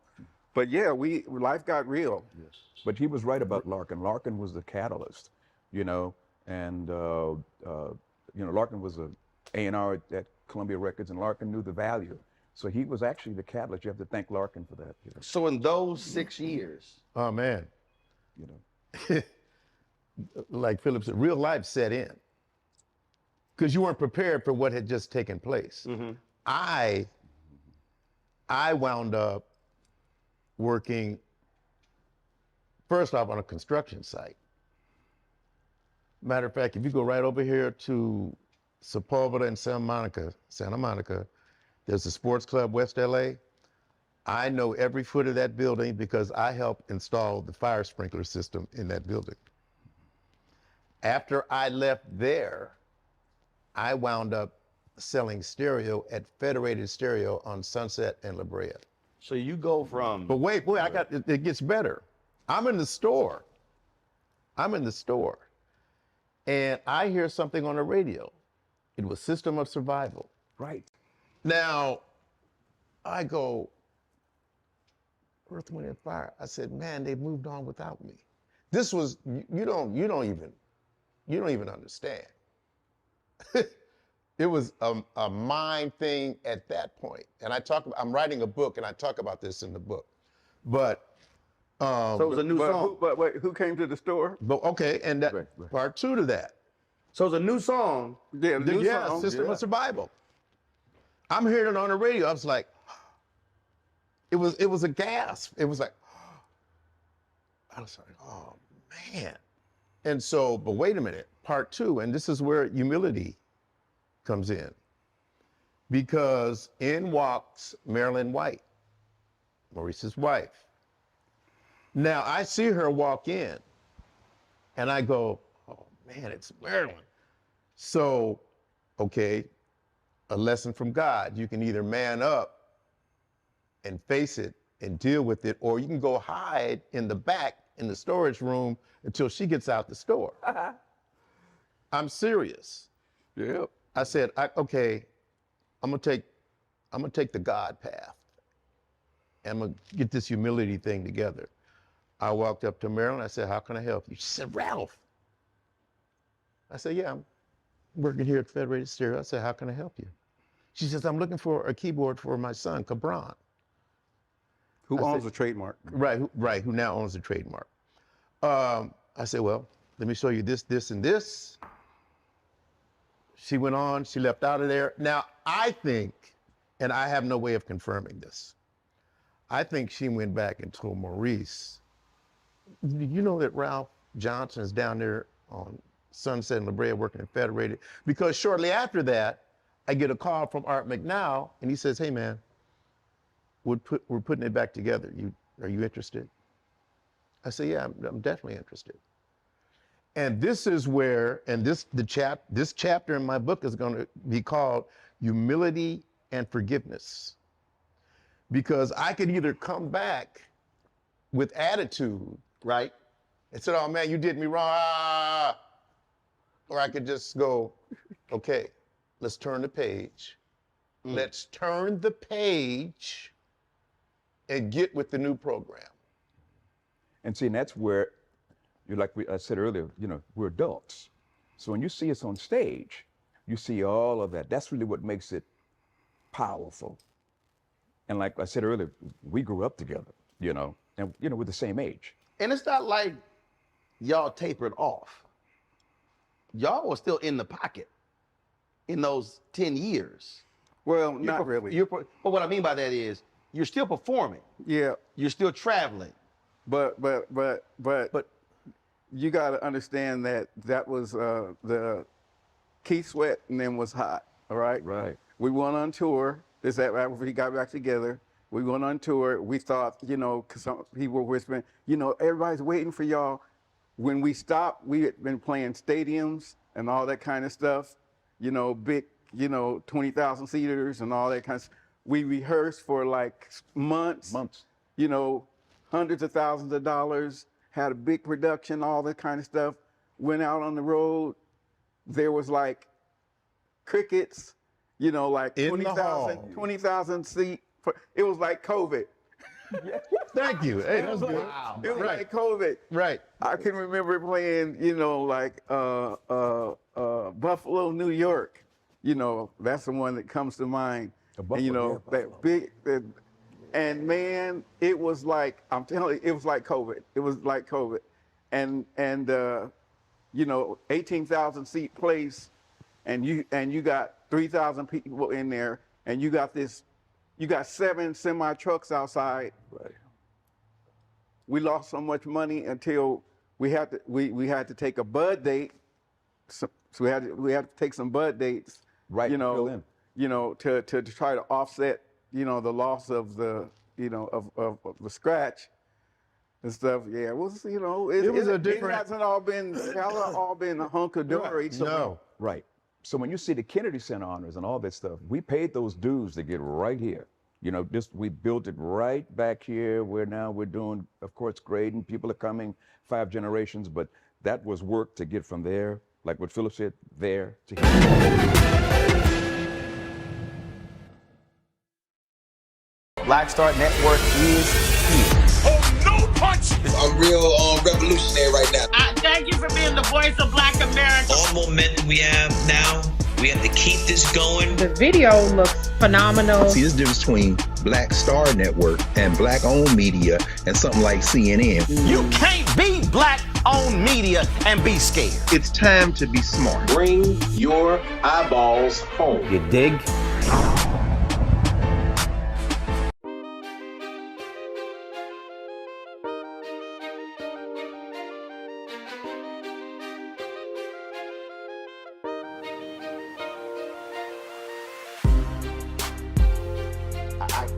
but yeah, life got real. Yes. But he was right about Larkin. Larkin was the catalyst, you know, and you know, Larkin was a A&R at Columbia Records, and Larkin knew the value. So he was actually the catalyst. You have to thank Larkin for that. You know? So in those 6 years, Oh, man. You know, Like Philip said, real life set in. Because you weren't prepared for what had just taken place. I wound up working, first off, on a construction site. Matter of fact, if you go right over here to Sepulveda and Santa Monica, there's a sports club, West LA. I know every foot of that building because I helped install the fire sprinkler system in that building. After I left there, I wound up selling stereo at Federated Stereo on Sunset and La Brea. so you go from. But wait, it gets better. I'm in the store. And I hear something on the radio. It was System of Survival. right. Now, I go, Earth, Wind and Fire. I said, man, they moved on without me. This was, you don't even understand. It was a mind thing at that point. And I'm writing a book and I talk about this in the book. But, So it was a new song. But wait, who came to the store? but okay, and that part 2 to that. So it's a new song. Yeah, new song. Yeah, System of Survival. I'm hearing it on the radio. I was like, it was a gasp. It was like, I was like, oh man. And so, but wait a minute, part two, and this is where humility comes in. Because in walks Marilyn White, Maurice's wife. Now I see her walk in and I go, oh man, it's Marilyn. So, okay, a lesson from God. You can either man up and face it and deal with it, or you can go hide in the back in the storage room until she gets out the store. I'm serious. Yep. I said, okay, I'm gonna take the God path. I'm gonna get this humility thing together. I walked up to Marilyn, I said, how can I help you? She said, Ralph. I said, yeah, I'm working here at Federated Stereo. I said, how can I help you? She says, I'm looking for a keyboard for my son, Cabron. Who owns the trademark? Right, who now owns the trademark. I said, well, let me show you this, this, and this. She went on, she left out of there. Now, I think, and I have no way of confirming this, I think she went back and told Maurice, you know that Ralph Johnson is down there on Sunset and La Brea working at Federated? Because shortly after that, I get a call from Art McNow, and he says, hey man, we're putting it back together. Are you interested? I say, yeah, I'm definitely interested. And this is where, and this chapter in my book is going to be called Humility and Forgiveness. Because I could either come back with attitude, right, and say, oh man, you did me wrong, or I could just go, okay, let's turn the page. Let's turn the page and get with the new program. And see, and that's where, I said earlier, we're adults. So when you see us on stage, you see all of that. That's really what makes it powerful. And like I said earlier, we grew up together, and we're the same age. And it's not like y'all tapered off. Y'all were still in the pocket in those 10 years. Well, not really. But what I mean by that is you're still performing. Yeah. You're still traveling. But you got to understand that was the Keith Sweat and them was hot. All right. Right. We went on tour. Is that right? We got back together. We went on tour. We thought, because some people were whispering, everybody's waiting for y'all. When we stopped, we had been playing stadiums and all that kind of stuff. Big, 20,000 seaters and all that kind of stuff. We rehearsed for like months. Hundreds of thousands of dollars, had a big production, all that kind of stuff. Went out on the road. There was like crickets, like 20,000 seat. It was like COVID. Thank you. Hey, that's good. Wow. It was like COVID. Right. I can remember playing, like Buffalo, New York. That's the one that comes to mind. And, that big, and man, it was like, I'm telling you, it was like COVID. It was like COVID. And 18,000 seat place, and you got 3,000 people in there, and you got 7 semi trucks outside. Right. We lost so much money until we had to take a bud date. So we had to take some bud dates. Right. To try to offset, the loss of the, of the scratch and stuff. Yeah, it was, it was a different. It hasn't all been a hunky-dory. No. Right. So when you see the Kennedy Center honors and all that stuff, we paid those dues to get right here. We built it right back here where now we're doing, of course, grading. People are coming 5 generations, but that was work to get from there, like what Philip said, there to here. Black Star Network is here. Oh, no punch! I'm real revolutionary right now. Thank you for being the voice of Black America. All momentum we have now, we have to keep this going. The video looks phenomenal. See, there's a difference between Black Star Network and black-owned media and something like CNN. You can't be black-owned media and be scared. It's time to be smart. Bring your eyeballs home. You dig?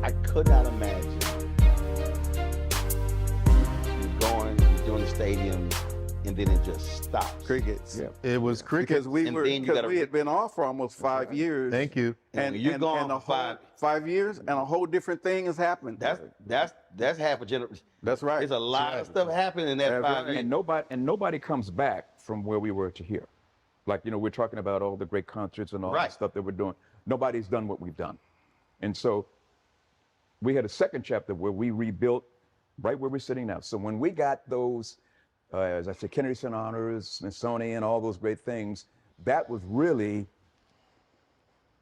I could not imagine you're doing the stadium, and then it just stops. Crickets. Yeah. It was crickets. Because we had been off for almost 5 years. Thank you. And you're gone and a for whole 5 years, and a whole different thing has happened. That's half a generation. That's right. There's a lot of stuff happening in that That's 5 right. years. And nobody comes back from where we were to here. Like, you know, we're talking about all the great concerts and all Right. the stuff that we're doing. Nobody's done what we've done. And so we had a second chapter where we rebuilt right where we're sitting now. So when we got those, as I said, Kennedy Center Honors, Smithsonian, all those great things, that was really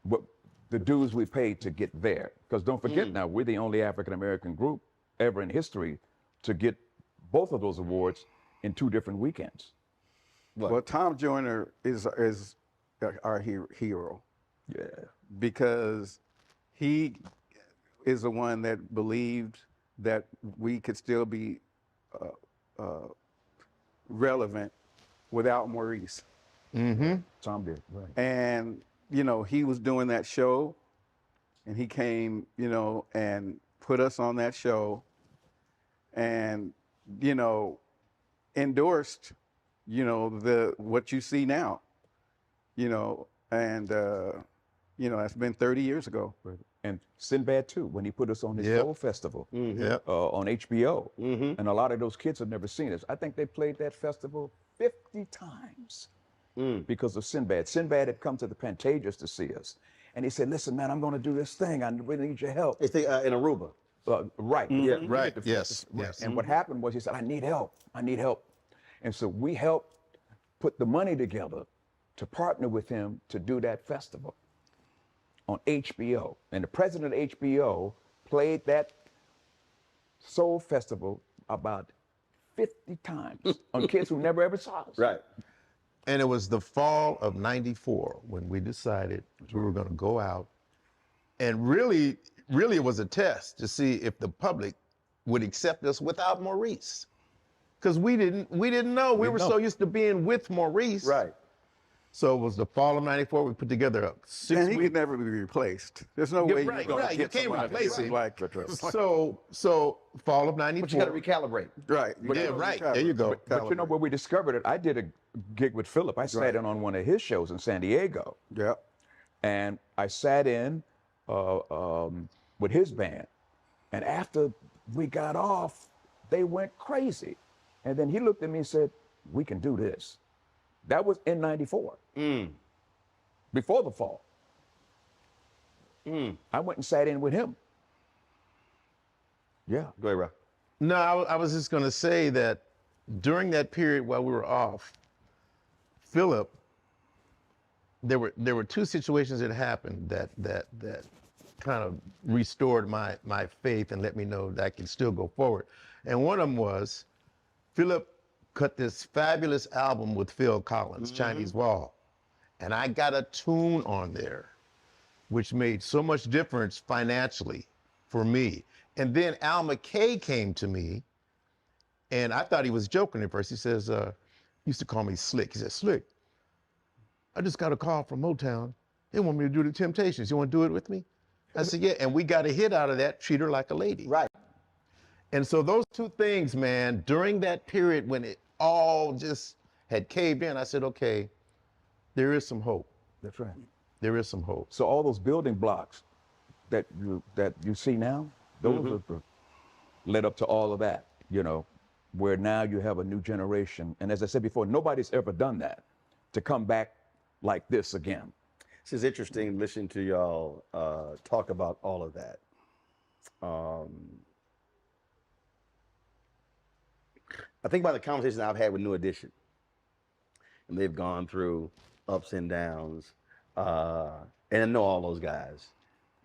what the dues we paid to get there. Because don't forget now, we're the only African-American group ever in history to get both of those awards in 2 different weekends. Well, Tom Joyner is our hero. Yeah. Because he is the one that believed that we could still be relevant without Maurice. Tom did, right. And, you know, he was doing that show, and he came, you know, and put us on that show and, you know, endorsed, you know, what you see now, you know, and, you know, that's been 30 years ago. And Sinbad too, when he put us on his Soul Festival on HBO. And a lot of those kids have never seen us. I think they played that festival 50 times because of Sinbad. Sinbad had come to the Pantages to see us. And he said, listen, man, I'm going to do this thing. I really need your help. It's in Aruba. Right. Yeah. Right. Yes. And what happened was he said, I need help. I need help. And so we helped put the money together to partner with him to do that festival on HBO. And the president of HBO played that Soul Festival about 50 times on kids who never ever saw us. Right. And it was the fall of '94 when we decided we were going to go out. And really it was a test to see if the public would accept us without Maurice. Because we didn't know. We were so used to being with Maurice. Right. So it was the fall of '94. We put together a 6 And he week. could never be replaced. There's no way Right, you're going right. to You get can't somebody replace him. like So fall of '94. But you got to recalibrate. right. Yeah, right. There you go. But you know where we discovered it? I did a gig with Philip. I sat in on one of his shows in San Diego. Yeah. And I sat in with his band. And after we got off, they went crazy. And then he looked at me and said, we can do this. That was in '94. Before the fall. I went and sat in with him. Yeah. Go ahead, Rob. No, I was just going to say that during that period while we were off, Philip, there were 2 situations that happened that kind of restored my faith and let me know that I can still go forward. And one of them was Philip cut this fabulous album with Phil Collins, Chinese Wall. And I got a tune on there, which made so much difference financially for me. And then Al McKay came to me, and I thought he was joking at first. He says, he used to call me Slick. He said, Slick, I just got a call from Motown. They want me to do the Temptations. You want to do it with me? I said, yeah. And we got a hit out of that, Treat Her Like a Lady. Right. And so those 2 things, man, during that period when it all just had caved in, I said, okay, there is some hope. That's right. There is some hope. So all those building blocks that you see now, those are the, led up to all of that, you know, where now you have a new generation. And as I said before, nobody's ever done that, to come back like this again. This is interesting listening to y'all talk about all of that. I think about the conversations I've had with New Edition, and they've gone through ups and downs, and I know all those guys,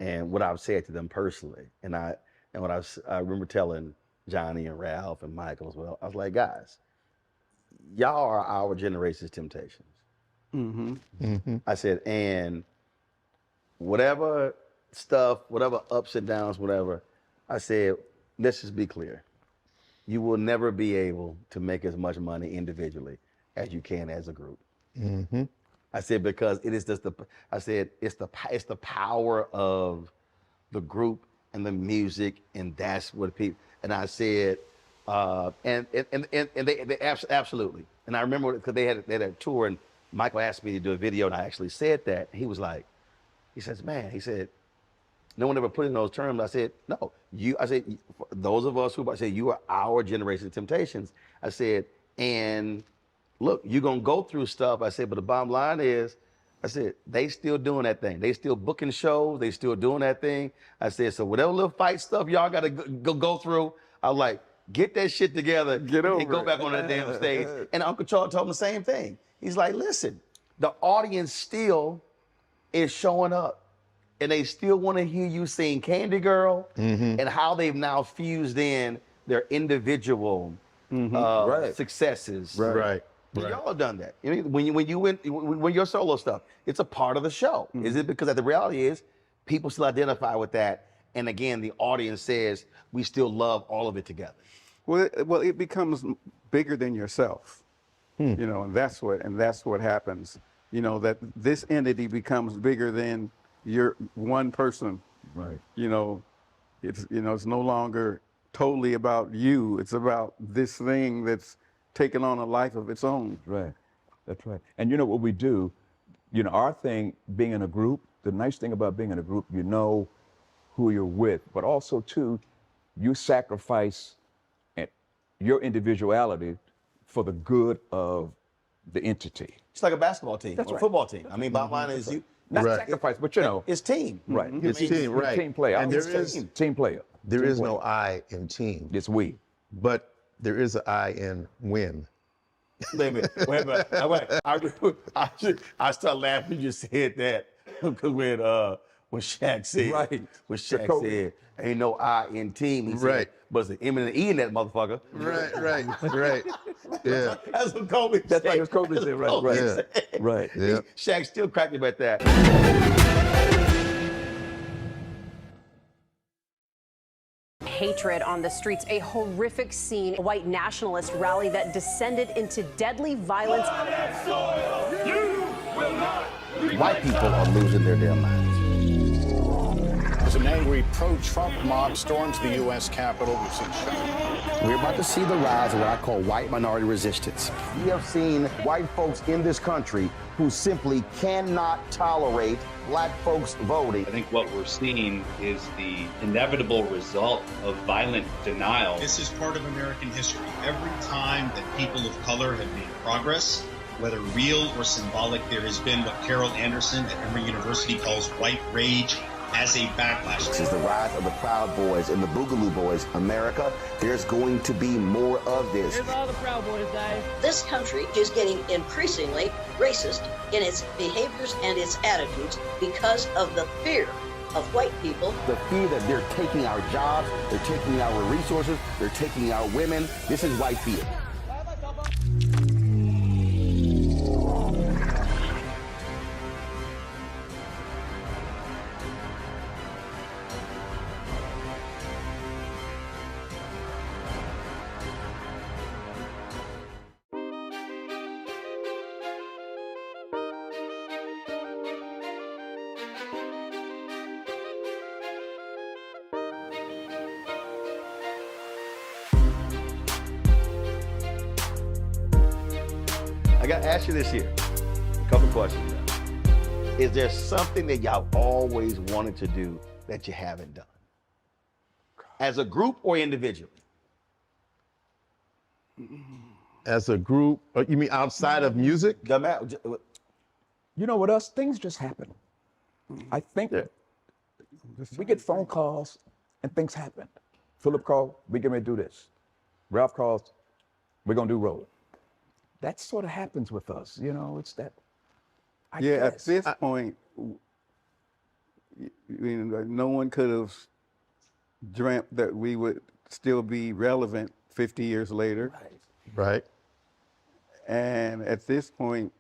and what I've said to them personally, and what I remember telling Johnny and Ralph and Michael as well. I was like, guys, y'all are our generation's Temptations. I said, and whatever stuff, whatever ups and downs, whatever, I said, let's just be clear. You will never be able to make as much money individually as you can as a group. I said, because it is just it's the power of the group and the music, and that's what people. And I said, and they absolutely. And I remember because they had a tour, and Michael asked me to do a video, and I actually said that. He was like, he says, man, he said, no one ever put it in those terms. I said, no, I said, those of us who, I said, you are our generation of Temptations. I said, and look, you're going to go through stuff. I said, but the bottom line is, I said, they still doing that thing. They still booking shows. They still doing that thing. I said, so whatever little fight stuff y'all got to go through, I was like, get that shit together and go back on that damn stage. And Uncle Charles told him the same thing. He's like, listen, the audience still is showing up. And they still want to hear you sing Candy Girl and how they've now fused in their individual successes. Right. Y'all have done that. I mean, when your solo stuff, it's a part of the show. Is it because the reality is people still identify with that, and again, the audience says we still love all of it together. Well, it becomes bigger than yourself, you know, and that's what happens. You know, that this entity becomes bigger than your one person. Right. You know, it's no longer totally about you. It's about this thing that's taking on a life of its own. Right. That's right. And you know what we do, you know, our thing being in a group, the nice thing about being in a group, you know who you're with, but also too, you sacrifice your individuality for the good of the entity. It's like a basketball team or a football team. I mean, bottom line is you not sacrifice, but you know, it's team. Right. It's team, right. Team player. And there is team player. There is no I in team. It's we. But there is an I in win. Wait a minute. I started laughing when you said that because when Shaq said, when Shaq said, ain't no I in team, he said, but it's an M and an E in that motherfucker. Right. Yeah. That's what Kobe said. That's what Kobe said, right. Right. Yeah. Shaq still cracked him at that. Hatred on the streets, a horrific scene, a white nationalist rally that descended into deadly violence. White people are losing their damn minds. As an angry pro-Trump mob storms the U.S. Capitol, we've seen shots. We're about to see the rise of what I call white minority resistance. We have seen white folks in this country who simply cannot tolerate black folks voting. I think what we're seeing is the inevitable result of violent denial. This is part of American history. Every time that people of color have made progress, whether real or symbolic, there has been what Carol Anderson at Emory University calls white rage as a backlash. This is the rise of the Proud Boys and the Boogaloo Boys. America, there's going to be more of this. Here's all the Proud Boys, guys. This country is getting increasingly racist in its behaviors and its attitudes because of the fear of white people. The fear that they're taking our jobs, they're taking our resources, they're taking our women. This is white fear. I got to ask you this here, a couple questions now. Is there something that y'all always wanted to do that you haven't done? As a group or individually? As a group, you mean outside of music? You know, with us, things just happen. I think we get phone calls and things happen. Philip called, we get ready to do this. Ralph calls, we're gonna do Roland. That sort of happens with us, you know, it's that. I At this point, no one could have dreamt that we would still be relevant 50 years later. Right. And at this point,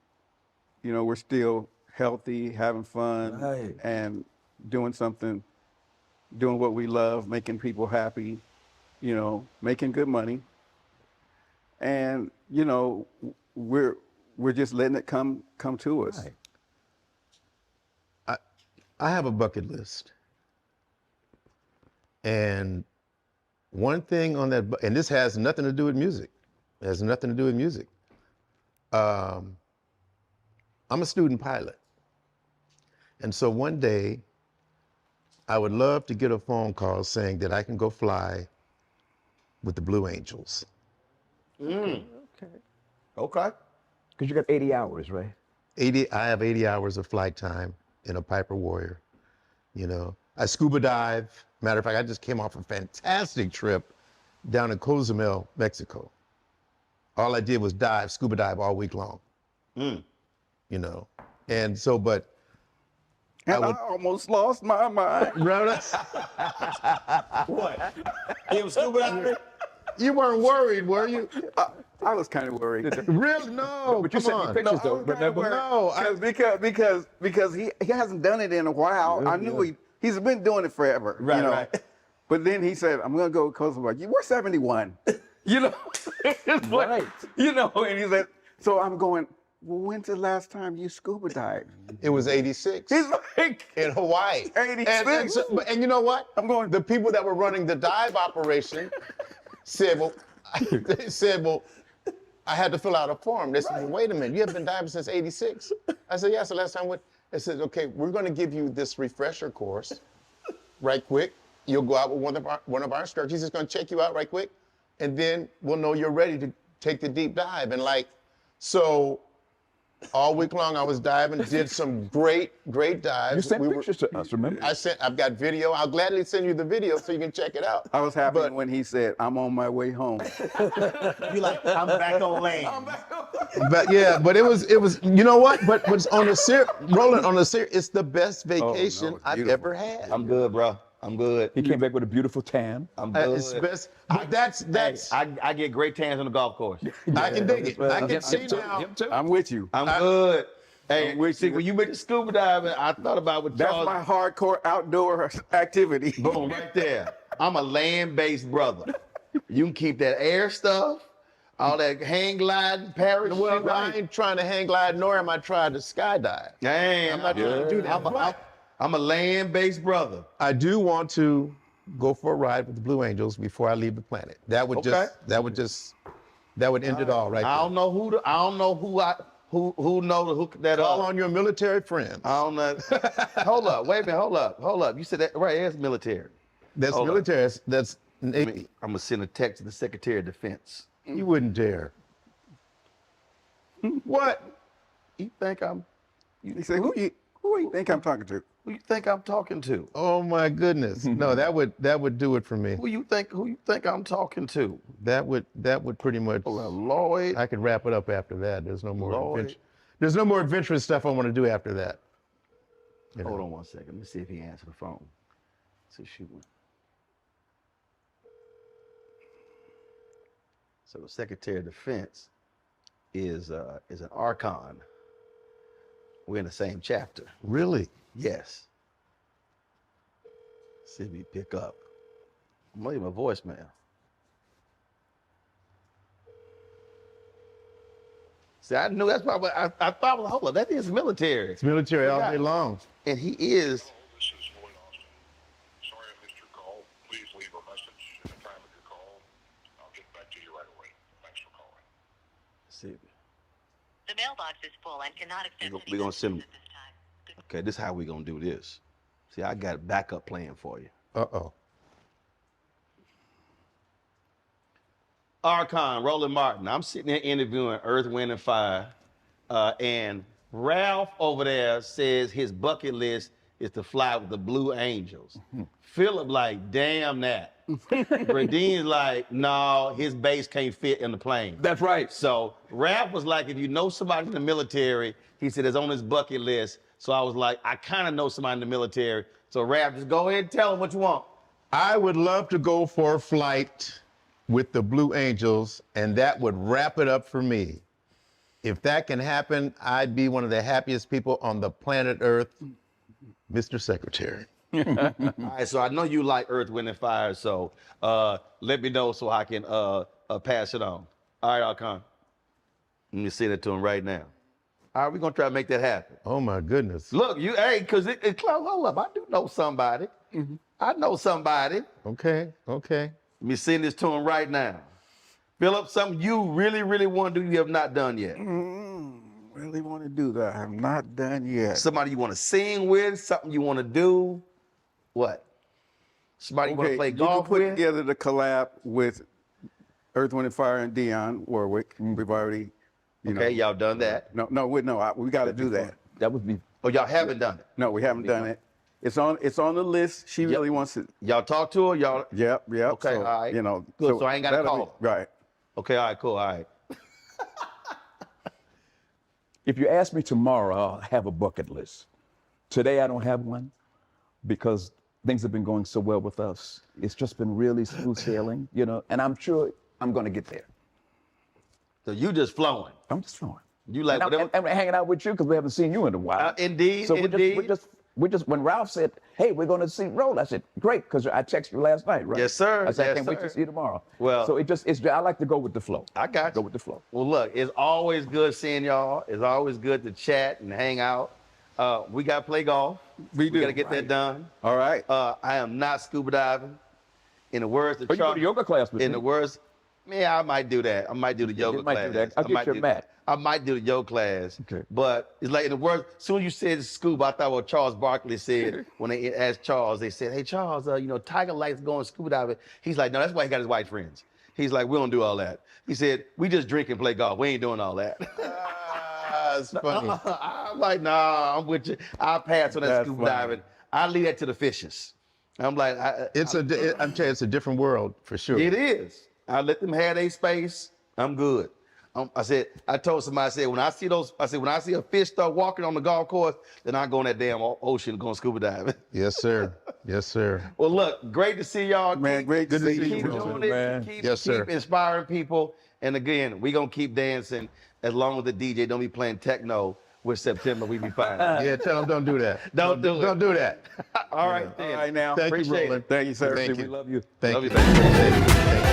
you know, we're still healthy, having fun, and doing what we love, making people happy, you know, making good money. And, you know, we're just letting it come to us. I have a bucket list. And one thing on that, and this has nothing to do with music. It has nothing to do with music. I'm a student pilot. And so one day, I would love to get a phone call saying that I can go fly with the Blue Angels. Okay. Because you got 80 hours, right? I have 80 hours of flight time in a Piper Warrior. You know, I scuba dive. Matter of fact, I just came off a fantastic trip down in Cozumel, Mexico. All I did was scuba dive all week long. You know, and so, but And I almost lost my mind. What? You was scuba diving? You weren't worried, were you? I was kind of worried. Really? No, But you come sent on. me pictures though, remember? Because he hasn't done it in a while. I knew he's been doing it forever. Right, you know? right. But then he said, I'm gonna go coast. I'm like, you were 71. You know? Right. You know, and he said, so I'm going, well, when's the last time you scuba dived? It was 86. He's like, in Hawaii. 86. And you know what? I'm going, the people that were running the dive operation said, well, I had to fill out a form. They said, well, wait a minute, you haven't been diving since 86. I said, yes, the last time. They said, okay, we're going to give you this refresher course right quick. You'll go out with one of our instructors. He's just going to check you out right quick. And then we'll know you're ready to take the deep dive. And so all week long I was diving, did some great dives. You sent pictures to us, remember? I've got video. I'll gladly send you the video so you can check it out. I was happy when he said, I'm on my way home. You like, I'm back on land. But yeah, but it was, you know what? But on the Roland, on the it's the best vacation I've ever had. I'm good, bro. I'm good. He came back with a beautiful tan. I'm good. It's best. That's. I get great tans on the golf course. I can dig it. I can see now. I'm with you. I'm good. Hey, see, when you mentioned scuba diving, I thought about what That's my hardcore outdoor activity. Boom, right there. I'm a land-based brother. You can keep that air stuff, all that hang glide, parachute. Well, I ain't trying to hang glide, nor am I trying to skydive. Dang, I'm not trying to do that. I'm a land-based brother. I do want to go for a ride with the Blue Angels before I leave the planet. That would end it all right there. I don't know who know the hook that Call on your military friends. I don't know. Hold up, wait a minute, hold up. You said that right? It's military. That's Hold military. up. That's I'm gonna send a text to the Secretary of Defense. You wouldn't dare. What? You think I'm? He said, who you think I'm talking to? Who you think I'm talking to? Oh my goodness! No, that would do it for me. Who you think I'm talking to? That would pretty much. Lloyd. I could wrap it up after that. There's no more There's no more adventurous stuff I want to do after that. Hold on one second. Let me see if he answered the phone. So shoot. So the Secretary of Defense is an archon. We're in the same chapter. Really? Yes. See if he pick up. I'm leaving a voicemail. See, I knew that's probably, I thought, hold up, that is military. It's military all day long. And he is. This is Lloyd Austin. Sorry I missed your call. Please leave a message at the time of your call. I'll get back to you right away. Thanks for calling. See. The mailbox is full and cannot accept We're gonna send him. Okay, this is how we're gonna do this. See, I got a backup plan for you. Uh-oh. Archon, Roland Martin. I'm sitting there interviewing Earth, Wind, and Fire. And Ralph over there says his bucket list is to fly with the Blue Angels. Philip like, damn that. Radine's like, no, his base can't fit in the plane. That's right. So Ralph was like, if you know somebody in the military, he said it's on his bucket list. So I was like, I kind of know somebody in the military. So Ralph, just go ahead and tell him what you want. I would love to go for a flight with the Blue Angels, and that would wrap it up for me. If that can happen, I'd be one of the happiest people on the planet Earth, Mr. Secretary. All right, so I know you like Earth, Wind, and Fire, so let me know so I can pass it on. All right, Archon. Let me send it to him right now. All right, we're going to try to make that happen. Oh, my goodness. Look, hey, because hold up, I do know somebody. I know somebody. Okay. Let me send this to him right now. Philip, something you really, really want to do you have not done yet. Really want to do that. I have not done yet. Somebody you want to sing with, something you want to do. What? Somebody you want to play golf you can put with? together the collab with Earth, Wind, and Fire and Dionne Warwick. We've already, y'all done that. We got to do that. That would be. Oh, y'all haven't done it? No, we haven't done it. It's on the list. She really wants it. Y'all talk to her? Y'all? Yep. Okay, So, all right. Good. So I ain't got to call her. Right. Okay, all right, cool, all right. If you ask me tomorrow, I'll have a bucket list. Today, I don't have one because things have been going so well with us. It's just been really smooth sailing, and I'm sure I'm going to get there. So you just flowing? I'm just flowing. You like and I'm hanging out with you because we haven't seen you in a while. Indeed, so indeed. We just when Ralph said, "Hey, we're going to see Roland," I said, "Great," because I texted you last night, right? Yes, sir. I said, yes, "I can't sir. wait to see you tomorrow." Well, so I like to go with the flow. I got you. Go with the flow. Well, look, it's always good seeing y'all. It's always good to chat and hang out. We got to play golf. We got to get that done. All right. I am not scuba diving. In the words of you go to yoga class with me. In the words, I might do that. I might do the yoga class. Do that. I'll get you a mat. I might do the yoga class. Okay. But it's like in the words, as soon as you said scuba, I thought what Charles Barkley said when they asked Charles, they said, "Hey, Charles, Tiger likes going scuba diving." He's like, "No, that's why he got his white friends." He's like, "We don't do all that." He said, "We just drink and play golf. We ain't doing all that." That's funny. I'm like, "Nah, I'm with you. I'll pass on that scuba diving. I'll leave that to the fishes." I'm like, I'm telling you, it's a different world for sure. It is. I let them have their space. I'm good. I told somebody, I said, when I see a fish start walking on the golf course, then I go in that damn ocean going scuba diving. Yes, sir. Yes, sir. Well, look, great to see y'all. Man, great to see you. Keep doing it. Man. Keep inspiring people. And again, we going to keep dancing as long as the DJ don't be playing techno with September. We be fine. Yeah, tell them don't do that. Don't do it. Don't do that. All right, then. All right, now. Thank you, Appreciate Roland. it. Thank you, sir. Thank We you. love you. Thank Love you. you. Thank you. Thank you.